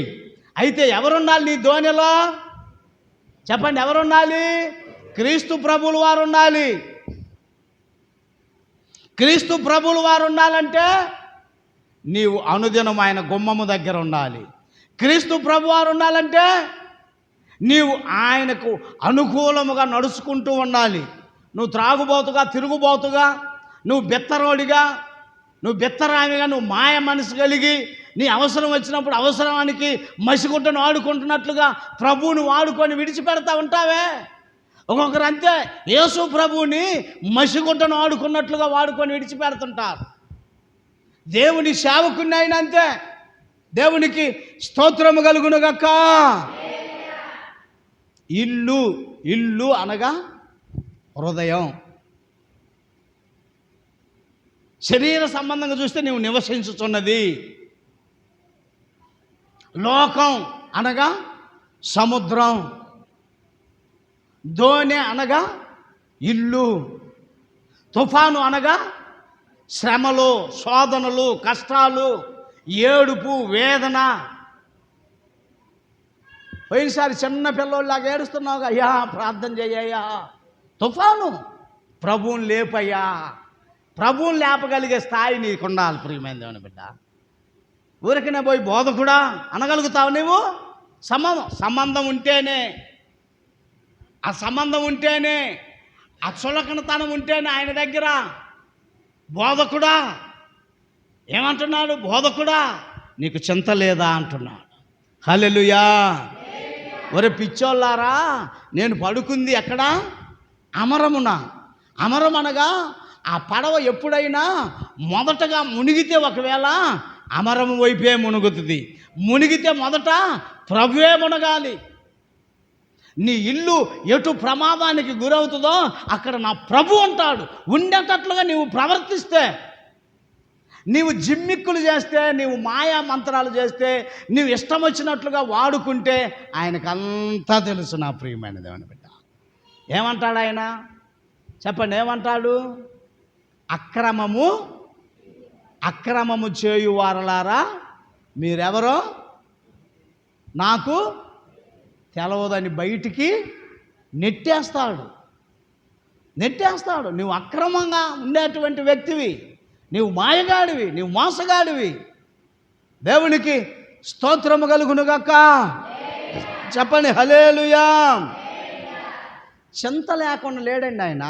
అయితే ఎవరుండాలి నీ దోణిలో? చెప్పండి, ఎవరుండాలి? క్రీస్తు ప్రభువుల వారు ఉండాలి. క్రీస్తు ప్రభువుల వారు ఉండాలంటే నీవు అనుదినం ఆయన గుమ్మము దగ్గర ఉండాలి. క్రీస్తు ప్రభువారు ఉండాలంటే నీవు ఆయనకు అనుకూలముగా నడుచుకుంటూ ఉండాలి. నువ్వు త్రాగుబోతుగా, తిరుగుబోతుగా, నువ్వు బెత్తరోడిగా, నువ్వు బెత్తరామిగా, నువ్వు మాయ మనసు కలిగి నీ అవసరం వచ్చినప్పుడు అవసరానికి మసిగుడ్డను వాడుకుంటున్నట్లుగా ప్రభువుని వాడుకొని విడిచిపెడతా ఉంటావే. ఒక్కొక్కరు అంతే, యేసు ప్రభువుని మసిగుడ్డను వాడుకున్నట్లుగా వాడుకొని విడిచిపెడుతుంటారు. దేవుని సేవకుని అయినా అంతే. దేవునికి స్తోత్రము కలుగునుగాక. ఇల్లు అనగా హృదయం. శరీర సంబంధంగా చూస్తే నీవు నివసించుతున్నది. లోకం అనగా సముద్రం. దోణె అనగా ఇల్లు. తుఫాను అనగా శ్రమలు, శోధనలు, కష్టాలు, ఏడుపు, వేదన. పోయినసారి చిన్న పిల్లోళ్ళలాగా ఏడుస్తున్నావుగా, అయ్యా ప్రార్థన చెయ్యయ్యా. తుఫాను, ప్రభువుని లేపయ్యా. ప్రభువుని లేపగలిగే స్థాయి నీకు ఉండాలి ప్రియమైన దేవుని బిడ్డ. ఊరికనే పోయి బోధకుడా అనగలుగుతావు నీవు? సంబంధం ఉంటేనే, ఆ సంబంధం ఉంటేనే, ఆ చులకనతనం ఉంటేనే ఆయన దగ్గర బోధకుడా ఏమంటున్నాడు? బోధకుడా నీకు చింత లేదా అంటున్నాడు. హల్లెలూయా. ఒరే పిచ్చోళ్ళారా, నేను పడుకుంది ఎక్కడ? అమరమున. అమరం అనగా ఆ పడవ ఎప్పుడైనా మొదటగా మునిగితే ఒకవేళ అమరము వైపే మునుగుతుంది. మునిగితే మొదట ప్రభువే మునగాలి. నీ ఇల్లు ఎటు ప్రమాదానికి గురవుతుందో అక్కడ నా ప్రభు ఉంటాడు. ఉండేటట్లుగా నీవు ప్రవర్తిస్తే, నీవు జిమ్మిక్కులు చేస్తే, నీవు మాయా మంత్రాలు చేస్తే, నీవు ఇష్టం వచ్చినట్లుగా వాడుకుంటే ఆయనకంతా తెలుసు. నా ప్రియమైన దేవుని బిడ్డ ఏమంటాడు ఆయన? చెప్పండి, ఏమంటాడు? అక్రమము చేయువారలారా మీరెవరో నాకు తెలవదని బయటికి నెట్టేస్తాడు. నువ్వు అక్రమంగా ఉండేటువంటి వ్యక్తివి, నీవు మాయగాడివి, నీవు మోసగాడివి. దేవునికి స్తోత్రము కలుగునుగాక. చెప్పండి హల్లెలూయా. చింత లేకుండా లేడండి ఆయన.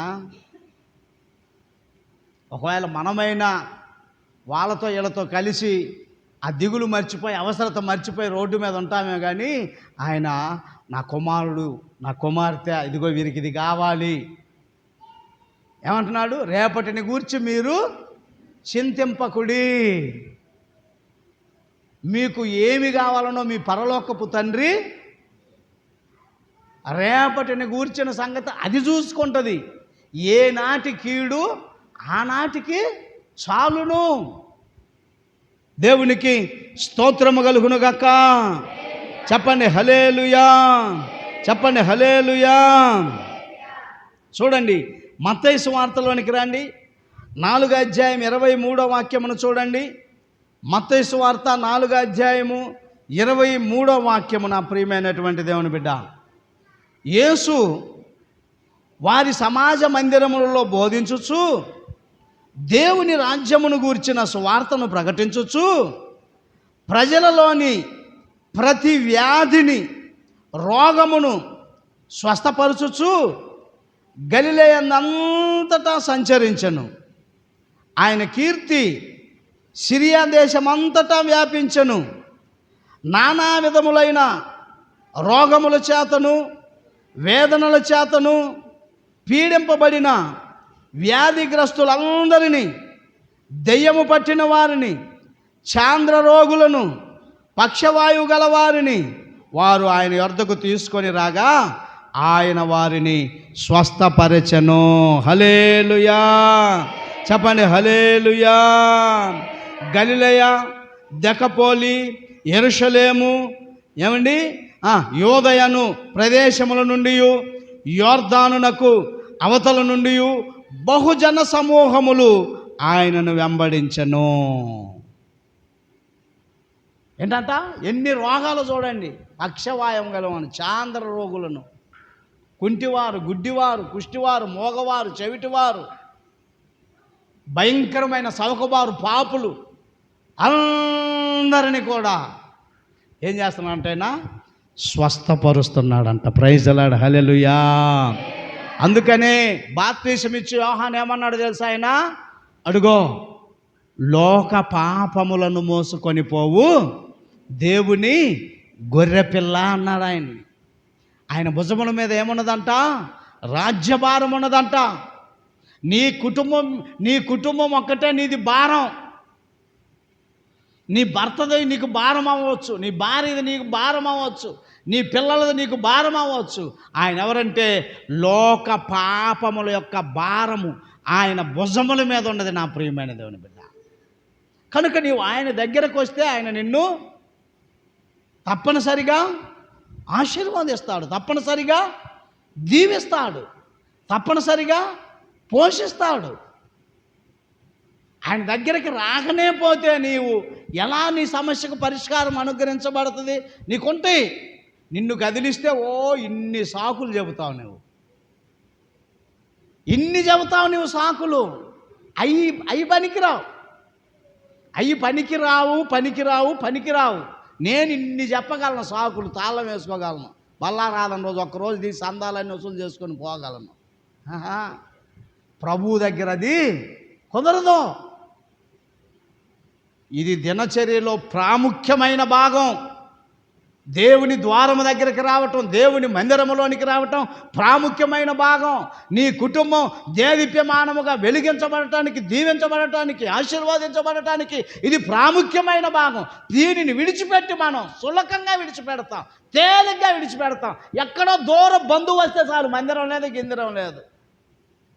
ఒకవేళ మనమైనా వాళ్ళతో వీళ్ళతో కలిసి ఆ దిగులు మర్చిపోయి, అవసరత మర్చిపోయి రోడ్డు మీద ఉంటామే కానీ ఆయన నా కుమారుడు, నా కుమార్తె, ఇదిగో వీరికి ఇది కావాలి. ఏమంటున్నాడు? రేపటిని గూర్చి మీరు చింతింపకుడి. మీకు ఏమి కావాలనో మీ పరలోకపు తండ్రి రేపటిని గూర్చిన సంగతి అది చూసుకుంటుంది. ఏనాటి కీడు ఆనాటికి చాలును. దేవునికి స్తోత్రము కలుగునుగాక. చెప్పండి హల్లెలూయా, చెప్పండి హల్లెలూయా. చూడండి మత్తయి సువార్తలోనికి రండి, 4వ అధ్యాయం 23వ వాక్యమును చూడండి. మత్తయి సువార్త 4వ అధ్యాయము 23వ వాక్యము. నా ప్రియమైనటువంటి దేవుని బిడ్డ, యేసు వారి సమాజ మందిరములలో బోధించుచు దేవుని రాజ్యమును గూర్చిన సువార్తను ప్రకటించుచు ప్రజలలోని ప్రతి వ్యాధిని, రోగమును స్వస్థపరచుచు గలిలయందంతటా సంచరించెను. ఆయన కీర్తి సిరియా దేశమంతటా వ్యాపించెను. నానా విధములైన రోగముల చేతను, వేదనల చేతను పీడింపబడిన వ్యాధిగ్రస్తులందరినీ, దెయ్యము పట్టిన వారిని, చాంద్ర రోగులను, పక్షవాయువు గల వారిని వారు ఆయన యొద్దకు తీసుకొని రాగా ఆయన వారిని స్వస్థపరచెను. హల్లెలూయా, చెప్పండి హల్లెలూయా. గలిలయ, దెకపోలి, యెరూషలేము, ఏమండి యోదయను ప్రదేశముల నుండి, యోర్దానునకు అవతల నుండి బహుజన సమూహములు ఆయనను వెంబడించెను. ఏంటంట? ఎన్ని రోగాలు చూడండి. పక్షవాయం గలవాను, చాంద్ర రోగులను, కుంటివారు, గుడ్డివారు, కుష్టివారు, మోగవారు, చెవిటివారు, భయంకరమైన సవకబారు, పాపులు అందరినీ కూడా ఏం చేస్తున్నాడంటేనా స్వస్థపరుస్తున్నాడంట. ప్రైజ్ ది లార్డ్, హల్లెలూయా. అందుకనే బాప్తిసం ఇచ్చి యోహాను ఏమన్నాడు తెలుసా? ఆయన అడుగో లోక పాపములను మోసుకొని పోవు దేవుని గొర్రెపిల్ల అన్నాడు. ఆయన భుజముల మీద ఏమున్నదంట? రాజ్యభారం ఉన్నదంట. నీ కుటుంబం ఒక్కటే నీది భారం. నీ భర్తది నీకు భారం అవ్వచ్చు, నీ భార్యది నీకు భారం అవ్వచ్చు, నీ పిల్లలది నీకు భారం అవ్వచ్చు. ఆయన ఎవరంటే లోక పాపముల యొక్క భారము ఆయన భుజముల మీద ఉన్నది. నా ప్రియమైన దేవుని బిడ్డ, కనుక నీవు ఆయన దగ్గరకు వస్తే ఆయన నిన్ను తప్పనిసరిగా ఆశీర్వదిస్తాడు, తప్పనిసరిగా దీవిస్తాడు, తప్పనిసరిగా పోషిస్తాడు. ఆయన దగ్గరికి రాకనే పోతే నీవు ఎలా నీ సమస్యకు పరిష్కారం అనుగ్రహించబడుతుంది? నీకుంటే నిన్ను కదిలిస్తే ఇన్ని సాకులు చెబుతావు నువ్వు, ఇన్ని చెబుతావు నువ్వు సాకులు. అవి పనికిరావు. నేను ఇన్ని చెప్పగలను సాకులు, తాళం వేసుకోగలను. బల్లారాధన రోజు ఒక్కరోజు తీసి సందాలన్నీ వసూలు చేసుకొని పోగలను. ప్రభువు దగ్గర అది కుదరదు. ఇది దినచర్యలో ప్రాముఖ్యమైన భాగం. దేవుని ద్వారము దగ్గరికి రావటం, దేవుని మందిరములోనికి రావటం ప్రాముఖ్యమైన భాగం. నీ కుటుంబం దేదీప్యమానముగా వెలిగించబడటానికి, దీవించబడటానికి, ఆశీర్వాదించబడటానికి ఇది ప్రాముఖ్యమైన భాగం. దీనిని విడిచిపెట్టి మనం సులకంగా విడిచిపెడతాం, తేలిగ్గా విడిచిపెడతాం. ఎక్కడో దూరం బంధువు వస్తే చాలు, మందిరం లేదు, గిందిరం లేదు,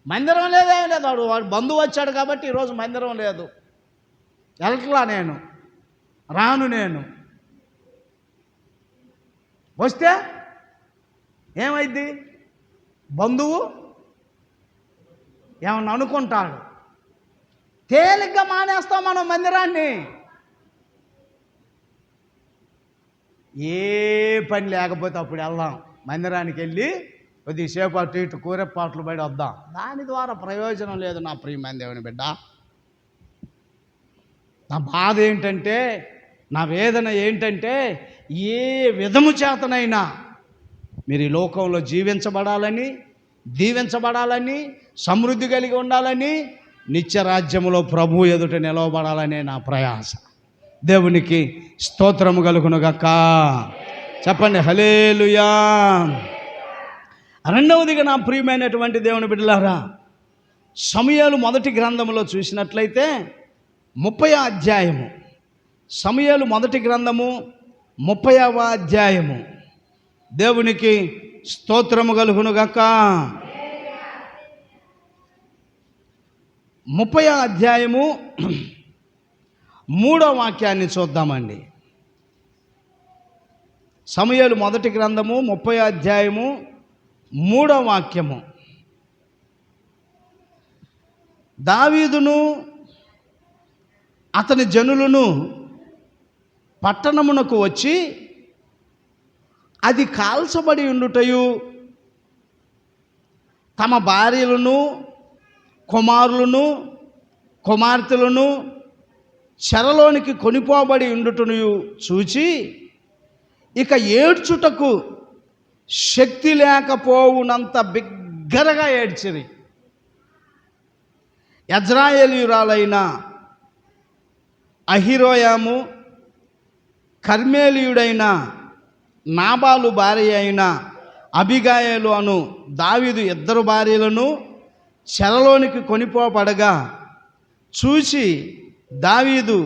మందిరం లేదేం లేదు. వాడు బంధువు వచ్చాడు కాబట్టి ఈరోజు మందిరం లేదు, వెళ్ళట్లా, నేను రాను. నేను వస్తే ఏమైంది? బంధువు ఏమన్నా అనుకుంటాడు. తేలిగ్గా మానేస్తాం మనం మందిరాన్ని. ఏ పని లేకపోతే అప్పుడు వెళ్దాం మందిరానికి, వెళ్ళి కొద్దిసేపు అటు ఇటు కూరెపాట్లు బయట వద్దాం. దాని ద్వారా ప్రయోజనం లేదు. నా ప్రియమైన దేవుని బిడ్డ, నా బాధ ఏంటంటే, నా వేదన ఏంటంటే, ఏ విధము చేతనైనా మీరు ఈ లోకంలో జీవించబడాలని, దీవించబడాలని, సమృద్ధి కలిగి ఉండాలని, నిత్యరాజ్యములో ప్రభు ఎదుట నిలవబడాలనే నా ప్రయాస. దేవునికి స్తోత్రము కలుగునుగాక. చెప్పండి హల్లెలూయా. రెండవదిగా నా ప్రియమైనటువంటి దేవుని బిడ్డలారా, సమూయేలు మొదటి గ్రంథంలో చూసినట్లయితే 30వ అధ్యాయము, సమూయేలు మొదటి గ్రంథము 30వ అధ్యాయము. దేవునికి స్తోత్రము కలుగునుగాక. 30వ అధ్యాయము 3వ వాక్యాన్ని చూద్దామండి. సమూయేలు మొదటి గ్రంథము 30వ అధ్యాయము 3వ వాక్యము. దావీదును అతని జనులను పట్టణమునకు వచ్చి అది కాల్చబడి ఉండుటయు, తమ భార్యలను కుమారులను కుమార్తెలను చెరలోనికి కొనిపోబడి ఉండుటను చూచి ఇక ఏడ్చుటకు శక్తి లేకపోవునంత బిగ్గరగా ఏడ్చిరి. యజ్రాయేలీయురాలైన అహిరోయాము, కర్మేలీయుడైన నాబాలు భార్య అయిన అబిగాయేలు అను దావీదు ఇద్దరు భార్యలను చెరలోనికి కొనిపోబడగా చూసి దావీదు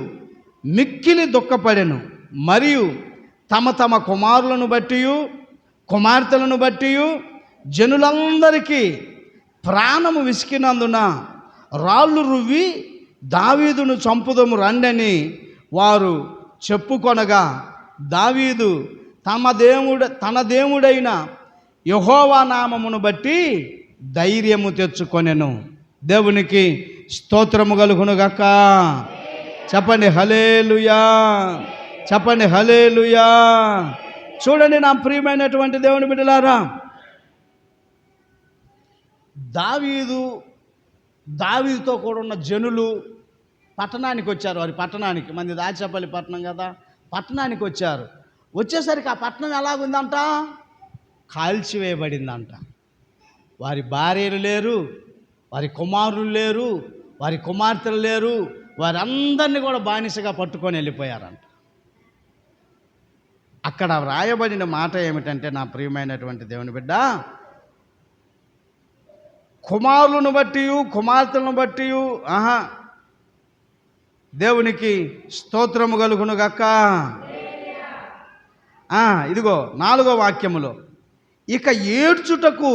మిక్కిలి దుఃఖపడెను. మరియు తమ తమ కుమారులను బట్టి కుమార్తెలను బట్టి జనులందరికీ ప్రాణము విసికినందున రాళ్ళు రువ్వి దావీదును చంపుదము రండని వారు చెప్పుకొనగా దావీదు తన దేవుడైన యెహోవా నామమును బట్టి ధైర్యము తెచ్చుకొనెను. దేవునికి స్తోత్రము కలుగునుగాక. చెప్పండి హల్లెలూయా. చెప్పండి హల్లెలూయా. చూడండి నా ప్రియమైనటువంటి దేవుని బిడ్డలారా, దావీదుతో కూడా ఉన్న జనులు పట్టణానికి వచ్చారు. వారి పట్టణానికి, మంది దాచేపల్లి పట్టణం కదా, పట్టణానికి వచ్చారు. వచ్చేసరికి ఆ పట్టణం ఎలాగుందంట? కాల్చివేయబడిందంట. వారి భార్యలు లేరు, వారి కుమారులు లేరు, వారి కుమార్తెలు లేరు, వారందరినీ కూడా బానిసగా పట్టుకొని వెళ్ళిపోయారంట. అక్కడ వ్రాయబడిన మాట ఏమిటంటే, నా ప్రియమైనటువంటి దేవుని బిడ్డ, కుమారులను బట్టి కుమార్తెలను బట్టి దేవునికి స్తోత్రము కలుగునుగాక. ఇదిగో 4వ వాక్యములో ఇక ఏడ్చుటకు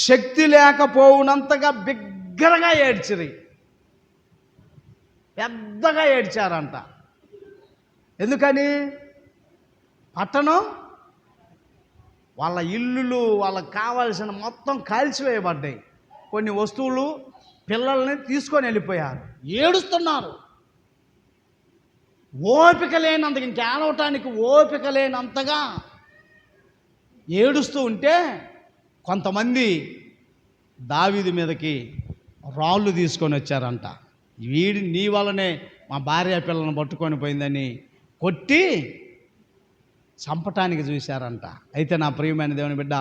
శక్తి లేకపోవునంతగా బిగ్గరగా ఏడ్చిరి. పెద్దగా ఏడ్చారంట. ఎందుకని? పట్టణం, వాళ్ళ ఇల్లులు, వాళ్ళకి కావాల్సిన మొత్తం కాల్చివేయబడ్డాయి. కొన్ని వస్తువులు, పిల్లల్ని తీసుకొని వెళ్ళిపోయారు. ఏడుస్తున్నారు. ఓపిక లేనంతగా, ఇంక ఏడవటానికి ఓపిక లేనంతగా ఏడుస్తూ ఉంటే కొంతమంది దావీదు మీదకి రాళ్ళు తీసుకొని వచ్చారంట. నీ వల్లనే మా భార్య పిల్లలను పట్టుకొని పోయిందని కొట్టి చంపటానికి చూశారంట. అయితే నా ప్రియమైన దేవుని బిడ్డ,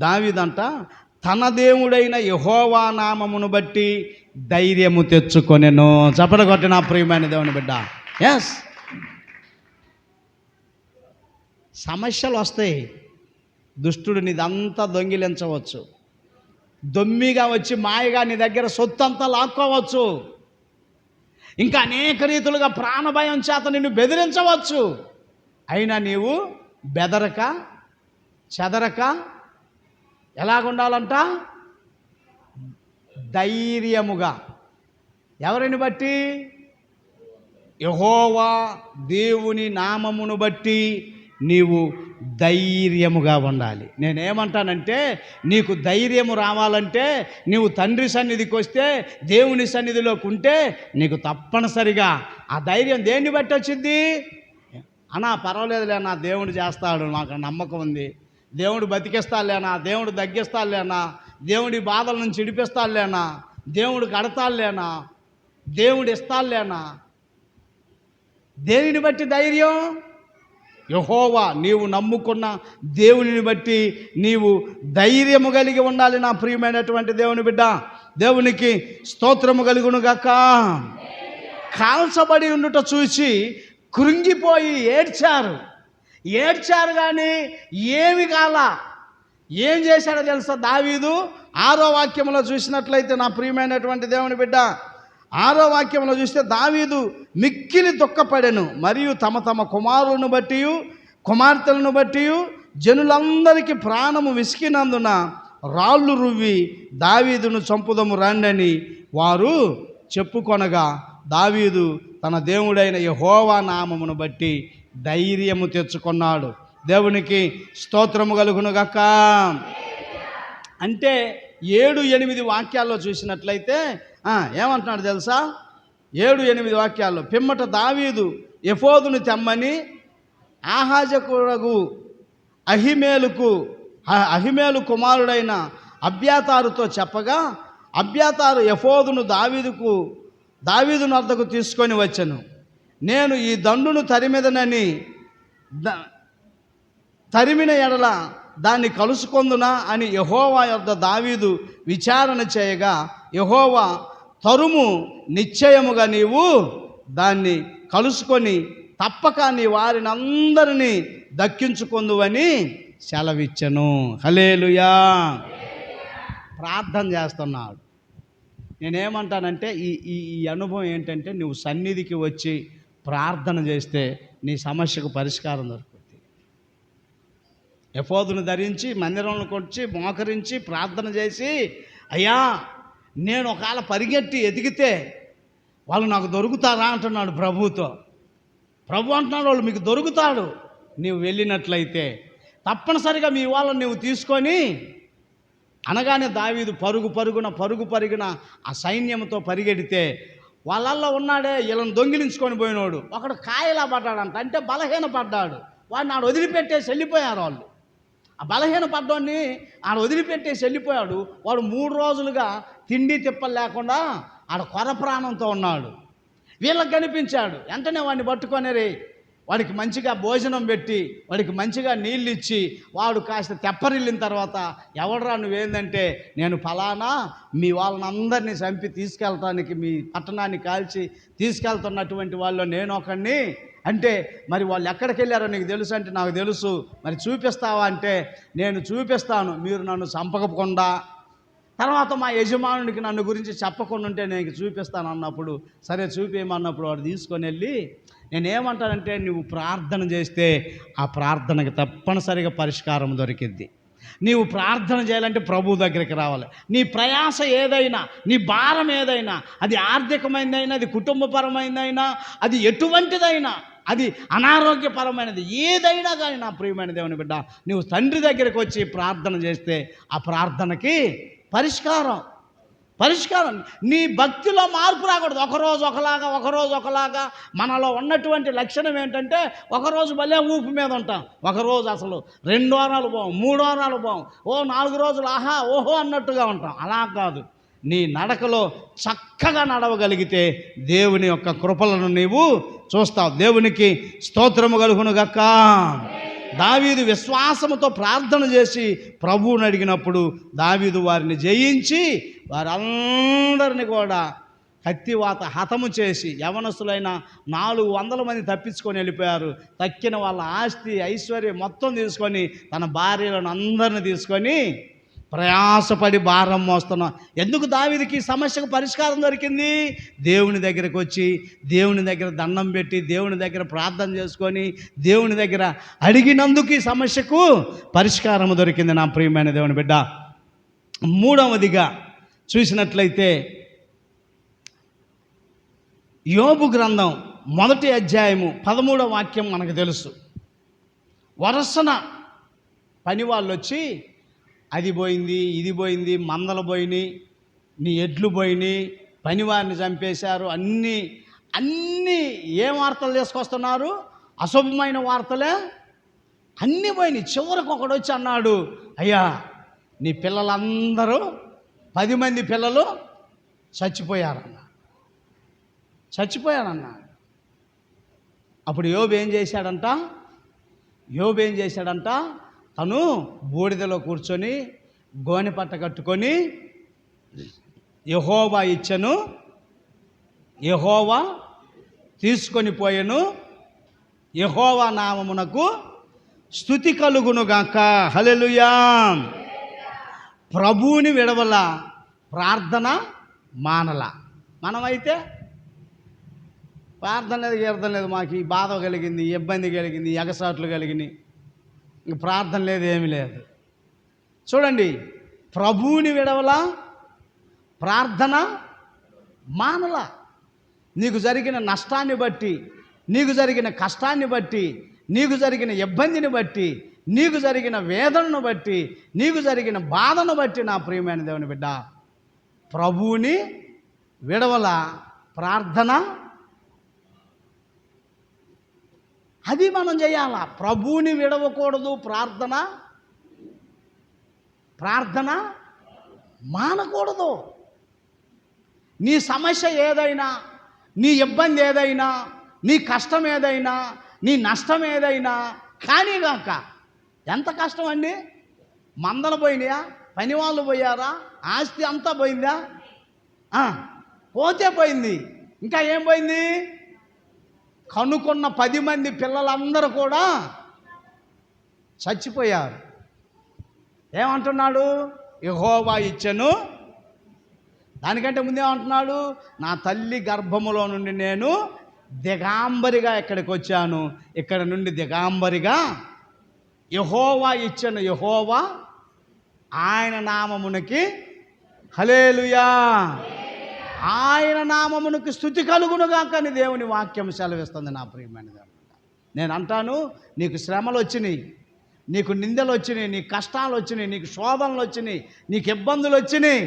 దావీదంట తన దేవుడైన యెహోవా నామమును బట్టి ధైర్యము తెచ్చుకొనెను. చప్పట కొట్టి నా ప్రియమైన దేవుని బిడ్డ. ఎస్, సమస్యలు వస్తాయి. దుష్టుడు నీదంతా దొంగిలించవచ్చు. దొమ్మిగా వచ్చి మాయగా నీ దగ్గర సొత్తు అంతా లాక్కోవచ్చు. ఇంకా అనేక రీతులుగా ప్రాణభయం చేత నిన్ను బెదిరించవచ్చు. అయినా నీవు బెదరక చెదరక ఎలాగుండాలంట? ధైర్యముగా. ఎవరిని బట్టి? యెహోవా దేవుని నామమును బట్టి నీవు ధైర్యముగా ఉండాలి. నేనేమంటానంటే, నీకు ధైర్యము రావాలంటే నీవు తండ్రి సన్నిధికి వస్తే, దేవుని సన్నిధిలోకి ఉంటే నీకు తప్పనిసరిగా ఆ ధైర్యం దేన్ని బట్టి వచ్చింది? పర్వాలేదులేనా, దేవుడు చేస్తాడు, నాకు నమ్మకం ఉంది. దేవుడు బతికిస్తాడులేనా, దేవుడు తగ్గిస్తాడులేనా, దేవుడి బాధల నుంచి విడిపిస్తాడులేనా, దేవుడు కడతాడులేనా, దేవుడు ఇస్తాడులేనా. దేనిని బట్టి ధైర్యం? యెహోవా, నీవు నమ్ముకున్న దేవుని బట్టి నీవు ధైర్యము కలిగి ఉండాలి. నా ప్రియమైనటువంటి దేవుని బిడ్డ, దేవునికి స్తోత్రము కలుగునుగాక. కాల్చబడి ఉండుట చూసి కృంగిపోయి ఏడ్చారు కానీ ఏమి కాల. ఏం చేశాడో తెలుసా దావీదు? 6వ వాక్యంలో చూసినట్లయితే నా ప్రియమైనటువంటి దేవుని బిడ్డ, 6వ వాక్యంలో చూస్తే దావీదు మిక్కిలి దుఃఖపడెను, మరియు తమ తమ కుమారులను బట్టి కుమార్తెలను బట్టి జనులందరికీ ప్రాణము విసికినందున రాళ్ళు రువ్వి దావీదును చంపుదము రండని వారు చెప్పుకొనగా దావీదు తన దేవుడైన యెహోవా నామమును బట్టి ధైర్యము తెచ్చుకున్నాడు. దేవునికి స్తోత్రము కలుగునుగాక. అంటే 7-8 వాక్యాల్లో చూసినట్లయితే ఏమంటున్నాడు తెలుసా? 7-8 వాక్యాల్లో పిమ్మట దావీదు ఎఫోదును తెమ్మని ఆహాజకుడగు అహిమేలు కుమారుడైన అబ్యాతారుతో చెప్పగా, అబ్యాతారు ఎఫోదును దావీదు నద్దకు తీసుకొని వచ్చెను. నేను ఈ దండును తరిమిన ఎడల దాన్ని కలుసుకొందునా అని యెహోవా యొద్ద దావీదు విచారణ చేయగా, యెహోవా తరుము, నిశ్చయముగా నీవు దాన్ని కలుసుకొని తప్పక నీ వారిని అందరినీ దక్కించుకొందువని సెలవిచ్చెను. హల్లెలూయా. ప్రార్థన చేస్తున్నాడు. నేనేమంటానంటే ఈ అనుభవం ఏంటంటే, నువ్వు సన్నిధికి వచ్చి ప్రార్థన చేస్తే నీ సమస్యకు పరిష్కారం దొరుకుతుంది. ఎఫోదును ధరించి మందిరంలోకి వచ్చి మోకరించి ప్రార్థన చేసి, అయ్యా నేను ఒకవేళ పరిగెట్టి ఎదిగితే వాళ్ళు నాకు దొరుకుతారా అంటున్నాడు ప్రభుతో. ప్రభు అంటున్నాడు వాళ్ళు మీకు దొరుకుతాడు, నీవు వెళ్ళినట్లయితే తప్పనిసరిగా మీ వాళ్ళని నువ్వు తీసుకొని. అనగానే దావీదు పరుగు పరుగున ఆ సైన్యంతో పరిగెడితే వాళ్ళల్లో ఉన్నాడే వీళ్ళని దొంగిలించుకొని పోయినోడు ఒకడు కాయలా పడ్డాడంట. అంటే బలహీన పడ్డాడు. వాడిని ఆడ వదిలిపెట్టేసి వెళ్ళిపోయారు వాళ్ళు. ఆ బలహీన పడ్డోడిని ఆడ వదిలిపెట్టేసి వెళ్ళిపోయాడు. వాడు 3 రోజులుగా తిండి తిప్పలు లేకుండా ఆడ కొర ప్రాణంతో ఉన్నాడు. వీళ్ళకి కనిపించాడు. వెంటనే వాడిని పట్టుకొని వాడికి మంచిగా భోజనం పెట్టి వాడికి మంచిగా నీళ్ళు ఇచ్చి, వాడు కాస్త తెప్పరిల్లిన తర్వాత, ఎవడరా నువ్వేందంటే, నేను ఫలానా మీ వాళ్ళని అందరినీ చంపి తీసుకెళ్ళటానికి మీ పట్టణాన్ని కాల్చి తీసుకెళ్తున్నటువంటి వాళ్ళు నేను ఒకడిని అంటే, మరి వాళ్ళు ఎక్కడికి వెళ్ళారో నీకు తెలుసు అంటే, నాకు తెలుసు, మరి చూపిస్తావా అంటే, నేను చూపిస్తాను, మీరు నన్ను చంపకుండా తర్వాత మా యజమానుడికి నన్ను గురించి చెప్పకుండా ఉంటే నేను చూపిస్తాను అన్నప్పుడు, సరే చూపించమన్నప్పుడు వాడు తీసుకొని వెళ్ళి, నేనేమంటానంటే, నువ్వు ప్రార్థన చేస్తే ఆ ప్రార్థనకి తప్పనిసరిగా పరిష్కారం దొరికిద్ది. నీవు ప్రార్థన చేయాలంటే ప్రభు దగ్గరికి రావాలి. నీ ప్రయాస ఏదైనా, నీ భారం ఏదైనా, అది ఆర్థికమైనదైనా, అది కుటుంబపరమైనదైనా, అది ఎటువంటిదైనా, అది అనారోగ్యపరమైనది ఏదైనా కానీ నా ప్రియమైన దేవుని బిడ్డ, నువ్వు తండ్రి దగ్గరికి వచ్చి ప్రార్థన చేస్తే ఆ ప్రార్థనకి పరిష్కారం. నీ భక్తిలో మార్పు రాకూడదు. ఒకరోజు ఒకలాగా. మనలో ఉన్నటువంటి లక్షణం ఏంటంటే, ఒకరోజు భలే ఊపు మీద ఉంటాం, ఒకరోజు అసలు 2 వారాలు పోం, 3 వారాలు పోం, 4 రోజులు ఆహా ఓహో అన్నట్టుగా ఉంటాం. అలా కాదు. నీ నడకలో చక్కగా నడవగలిగితే దేవుని యొక్క కృపలను నీవు చూస్తావు. దేవునికి స్తోత్రము కలుగునుగాక. దావీదు విశ్వాసముతో ప్రార్థన చేసి ప్రభువుని అడిగినప్పుడు దావీదు వారిని జయించి వారందరిని కూడా కత్తివాత హతము చేసి, యవనస్తులైన 400 మంది తప్పించుకొని వెళ్ళిపోయారు. తక్కిన వాళ్ళ ఆస్తి ఐశ్వర్యం మొత్తం తీసుకొని, తన భార్యలను అందరిని తీసుకొని ప్రయాసపడి భారం మోస్తున్నాం. ఎందుకు దావీదుకి ఈ సమస్యకు పరిష్కారం దొరికింది? దేవుని దగ్గరకు వచ్చి, దేవుని దగ్గర దండం పెట్టి, దేవుని దగ్గర ప్రార్థన చేసుకొని, దేవుని దగ్గర అడిగినందుకు ఈ సమస్యకు పరిష్కారం దొరికింది నా ప్రియమైన దేవుని బిడ్డ. 3వదిగా చూసినట్లయితే, యోబు గ్రంథం 1వ అధ్యాయము 13వ వాక్యం మనకు తెలుసు. వరసన పని వాళ్ళు వచ్చి, అది పోయింది, ఇది పోయింది, మందలు పోయినాయి, నీ ఎడ్లు పోయినాయి, పనివారిని చంపేశారు, అన్నీ ఏం వార్తలు తీసుకొస్తున్నారు? అశుభమైన వార్తలే అన్నీ పోయినాయి. చివరికి ఒకడు వచ్చి అన్నాడు, అయ్యా నీ పిల్లలందరూ 10 మంది పిల్లలు చచ్చిపోయారన్నాడు. అప్పుడు యోబు ఏం చేశాడంట? తను బూడిదలో కూర్చొని గోనె పట్ట కట్టుకొని, యెహోవా ఇచ్చెను, యెహోవా తీసుకొని పోయెను. యెహోవా నామమునకు స్తుతి కలుగునుగాక. హల్లెలూయా. ప్రభువుని విడవల, ప్రార్థన మానల. మనమైతే ప్రార్థన లేదు, కీర్తన లేదు, మాకు ఈ బాధ కలిగింది, ఈ ఇబ్బంది కలిగింది, ఈ ఎగసాట్లు కలిగినాయి, ఇంక ప్రార్థన లేదు, ఏమీ లేదు. చూడండి, ప్రభువుని విడవల, ప్రార్థన మానల. నీకు జరిగిన నష్టాన్ని బట్టి, నీకు జరిగిన కష్టాన్ని బట్టి, నీకు జరిగిన ఇబ్బందిని బట్టి, నీకు జరిగిన వేదనను బట్టి, నీకు జరిగిన బాధను బట్టి, నా ప్రియమైన దేవుని బిడ్డ, ప్రభువుని విడవల, ప్రార్థన అది మనం చేయాలా. ప్రభువుని విడవకూడదు, ప్రార్థన మానకూడదు. నీ సమస్య ఏదైనా, నీ ఇబ్బంది ఏదైనా, నీ కష్టం ఏదైనా, నీ నష్టం ఏదైనా కానీగాక. ఎంత కష్టం అండి? మందలు పోయినాయా? పని వాళ్ళు పోయారా? ఆస్తి అంతా పోయిందా? పోతే పోయింది. ఇంకా ఏం పోయింది? కనుక్కున్న 10 మంది పిల్లలందరూ కూడా చచ్చిపోయారు. ఏమంటున్నాడు? యెహోవా ఇచ్చెను. దానికంటే ముందేమంటున్నాడు? నా తల్లి గర్భములో నుండి నేను దిగాంబరిగా ఇక్కడికి వచ్చాను, ఇక్కడ నుండి దిగాంబరిగా యెహోవా ఇచ్చెను. యెహోవా ఆయన నామమునికి హల్లెలూయా, ఆయన నామమునికి స్తుతి కలుగునుగాక అని దేవుని వాక్యం సెలవిస్తుంది. నా ప్రియమైన దేవుడు, నేను అంటాను, నీకు శ్రమలు వచ్చినాయి, నీకు నిందలు వచ్చినాయి, నీకు కష్టాలు వచ్చినాయి, నీకు శోధనలు వచ్చినాయి, నీకు ఇబ్బందులు వచ్చినాయి.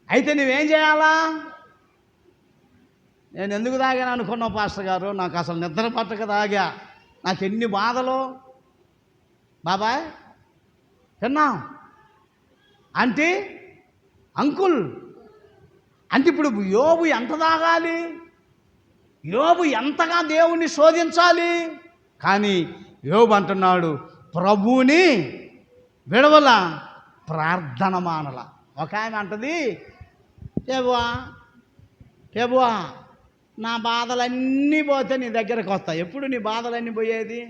అయితే నువ్వేం చేయాలా? నేను ఎందుకు తాగాను అనుకున్నావు పాస్టర్ గారు? నాకు అసలు నిద్ర పట్టక తాగా, నాకు ఎన్ని బాధలు బాబాయ్ విన్నాం అంటే. అంకుల్ అంటే ఇప్పుడు యోబు ఎంత తాగాలి? యోబు ఎంతగా దేవుణ్ణి శోధించాలి? కానీ యోబు అంటున్నాడు, ప్రభువుని విడవల, ప్రార్థన మానల. ఒక ఆమె అంటది, ప్రభువా నా బాధలన్నీ పోతే నీ దగ్గరకు వస్తాయి. ఎప్పుడు నీ బాధలన్నీ పోయేది?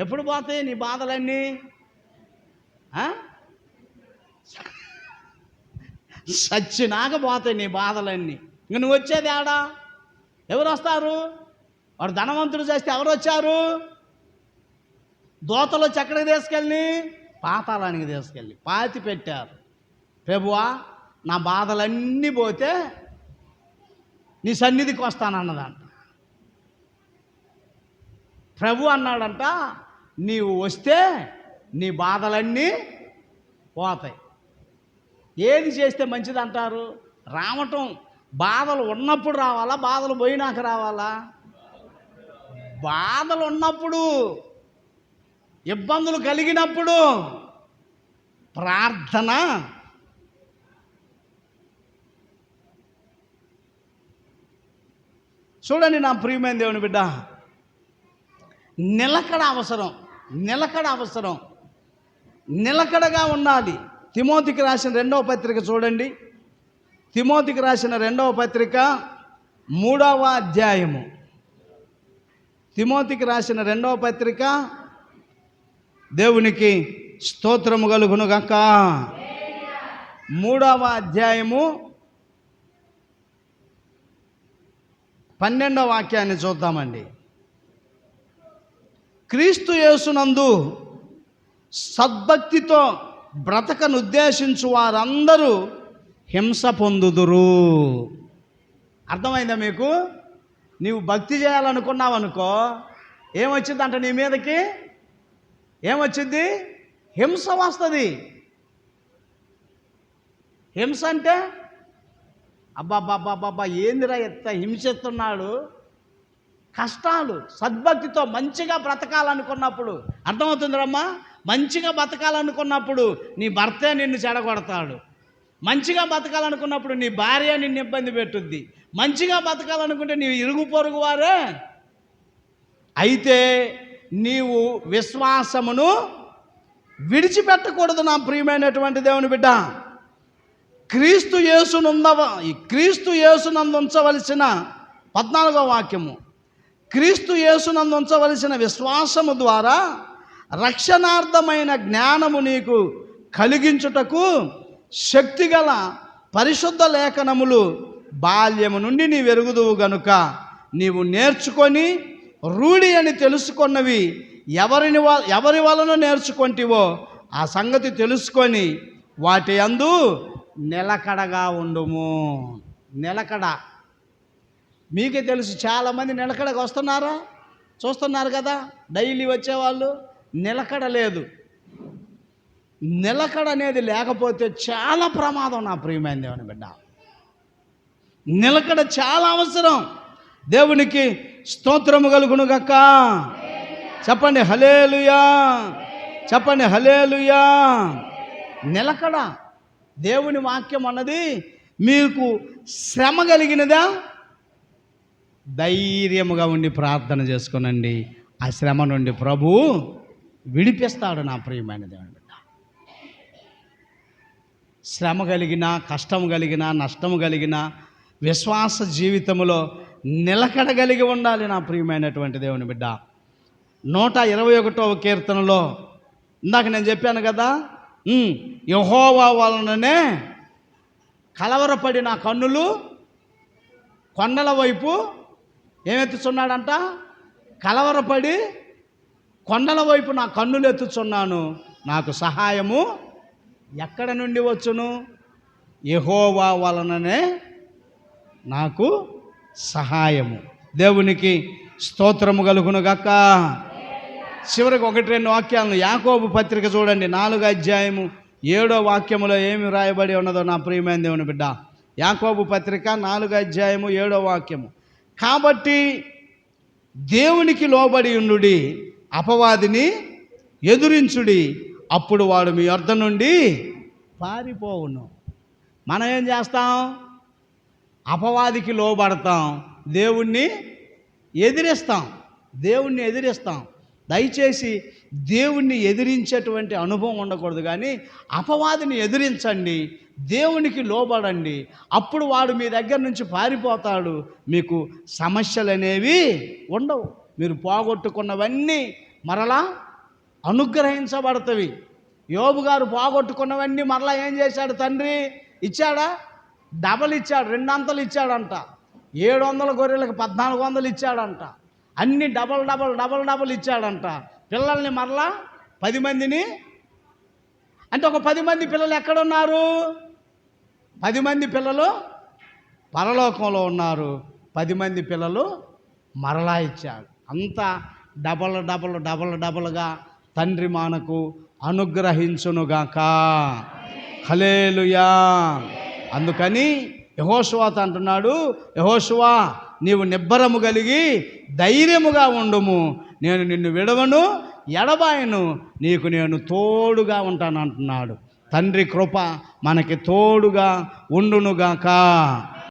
ఎప్పుడు పోతాయి నీ బాధలన్నీ? సచ్చినాక పోతాయి నీ బాధలన్నీ. ఇంక నువ్వు వచ్చేది ఆడా? ఎవరు వస్తారు? వాడు ధనవంతుడు చేస్తే ఎవరు వచ్చారు? దోతలు వచ్చి ఎక్కడికి తీసుకెళ్ళి? పాతాళానికి తీసుకెళ్ళి పాతి పెట్టారు. ప్రభువా నా బాధలన్నీ పోతే నీ సన్నిధికి వస్తానన్నదంట. ప్రభు అన్నాడంట, నీవు వస్తే నీ బాధలన్నీ పోతాయి. ఏది చేస్తే మంచిది అంటారు? రావటం బాధలు ఉన్నప్పుడు రావాలా, బాధలు పోయినాక రావాలా? బాధలు ఉన్నప్పుడు, ఇబ్బందులు కలిగినప్పుడు ప్రార్థన. చూడండి నా ప్రియమైన దేవుని బిడ్డ, నిలకడ అవసరం, నిలకడ అవసరం, నిలకడగా ఉండాలి. తిమోతికి రాసిన 2వ పత్రిక చూడండి. తిమోతికి రాసిన 2వ పత్రిక 3వ అధ్యాయము. తిమోతికి రాసిన 2వ పత్రిక, దేవునికి స్తోత్రము కలుగునుగాక. 3వ అధ్యాయము 12వ వాక్యాన్ని చూద్దామండి. క్రీస్తు యేసునందు సద్భక్తితో బ్రతకనుద్దేశించు వారందరూ హింస పొందుదురు. అర్థమైందా మీకు? నీవు భక్తి చేయాలనుకున్నావు అనుకో, ఏమొచ్చిందంట నీ మీదకి? ఏమొచ్చింది? హింస వస్తుంది. హింస అంటే అబ్బాబ్బాబ్బాబ్బా ఏందిరా ఎంత హింసిస్తున్నాడు. కష్టాలు. సద్భక్తితో మంచిగా బ్రతకాలనుకున్నప్పుడు, అర్థమవుతుందిరమ్మా, మంచిగా బతకాలనుకున్నప్పుడు నీ భర్తే నిన్ను చెడగొడతాడు. మంచిగా బతకాలనుకున్నప్పుడు నీ భార్య నిన్ను ఇబ్బంది పెట్టుద్ది. మంచిగా బతకాలనుకుంటే నీ ఇరుగు పొరుగు వారే. అయితే నీవు విశ్వాసమును విడిచిపెట్టకూడదు నా ప్రియమైనటువంటి దేవుని బిడ్డ. క్రీస్తు యేసునందు ఉంచవలసిన 14వ వాక్యము, క్రీస్తు యేసునందు ఉంచవలసిన విశ్వాసము ద్వారా రక్షణార్థమైన జ్ఞానము నీకు కలిగించుటకు శక్తిగల పరిశుద్ధ లేఖనములు బాల్యము నుండి నీ వెరుగుదువు గనుక నీవు నేర్చుకొని రూఢి అని తెలుసుకున్నవి ఎవరి వలన నేర్చుకుంటివో ఆ సంగతి తెలుసుకొని వాటి యందు నిలకడగా ఉండుము. నిలకడ మీకే తెలుసు, చాలామంది నిలకడగా వస్తున్నారా, చూస్తున్నారు కదా, డైలీ వచ్చేవాళ్ళు. నిలకడ లేదు. నిలకడ అనేది లేకపోతే చాలా ప్రమాదం నా ప్రియమైన దేవుని బిడ్డ. నిలకడ చాలా అవసరం. దేవునికి స్తోత్రము కలుగును గాక. చెప్పండి హల్లెలూయా, చెప్పండి హల్లెలూయా. నిలకడ. దేవుని వాక్యం అన్నది మీకు శ్రమ కలిగినదా, ధైర్యముగా ఉండి ప్రార్థన చేసుకునండి. ఆ శ్రమ నుండి ప్రభువు విడిపిస్తాడు నా ప్రియమైన దేవుని బిడ్డ. శ్రమ కలిగిన, కష్టం కలిగిన, నష్టం కలిగిన విశ్వాస జీవితంలో నిలకడ కలిగి ఉండాలి నా ప్రియమైనటువంటి దేవుని బిడ్డ. 121వ కీర్తనలో ఇందాక నేను చెప్పాను కదా, యెహోవా వలననే కలవరపడి నా కన్నులు కొండల వైపు ఏమెత్తుచున్నాడంట, కలవరపడి కొండల వైపు నా కన్నులు ఎత్తుచున్నాను. నాకు సహాయము ఎక్కడ నుండి వచ్చును? యెహోవా వలననే నాకు సహాయము. దేవునికి స్తోత్రము కలుగును గాక. చివరికి 1-2 వాక్యాలను యాకోబు పత్రిక చూడండి, 4వ అధ్యాయము 7వ వాక్యములో ఏమి రాయబడి ఉన్నదో నా ప్రియమైన దేవుని బిడ్డ. యాకోబు పత్రిక 4వ అధ్యాయము 7వ వాక్యము, కాబట్టి దేవునికి లోబడి ఉండుడి, అపవాదిని ఎదురించుడి, అప్పుడు వాడు మీ యొద్ద నుండి పారిపోవును. మనం ఏం చేస్తాం? అపవాదికి లోబడతాం, దేవుణ్ణి ఎదిరిస్తాం. దేవుణ్ణి ఎదిరిస్తాం. దయచేసి దేవుణ్ణి ఎదిరించేటువంటి అనుభవం ఉండకూడదు, కానీ అపవాదిని ఎదిరించండి, దేవునికి లోబడండి. అప్పుడు వాడు మీ దగ్గర నుంచి పారిపోతాడు. మీకు సమస్యలు అనేవి ఉండవు. మీరు పోగొట్టుకున్నవన్నీ మరలా అనుగ్రహించబడతవి. యోబు గారు పోగొట్టుకున్నవన్నీ మరలా ఏం చేశాడు? తండ్రి ఇచ్చాడా? డబల్ ఇచ్చాడు, 2 అంతలు ఇచ్చాడంట. 700 గొర్రెలకు 1400 ఇచ్చాడంట. అన్ని డబల్ డబల్ డబల్ డబల్ ఇచ్చాడంట. పిల్లల్ని మరలా 10 మందిని, అంటే ఒక 10 మంది పిల్లలు ఎక్కడున్నారు? 10 మంది పిల్లలు పరలోకంలో ఉన్నారు, 10 మంది పిల్లలు మరలా ఇచ్చాడు. అంతా డబల్ డబల్ డబల్ డబల్గా తండ్రి మనకు అనుగ్రహించునుగాక. హల్లెలూయా. అందుకని యెహోషువతో అంటున్నాడు, యెహోషువా నీవు నిబ్బరము కలిగి ధైర్యముగా ఉండుము, నేను నిన్ను విడవను ఎడబాయను, నీకు నేను తోడుగా ఉంటాను అంటున్నాడు. తండ్రి కృప మనకి తోడుగా ఉండునుగాక.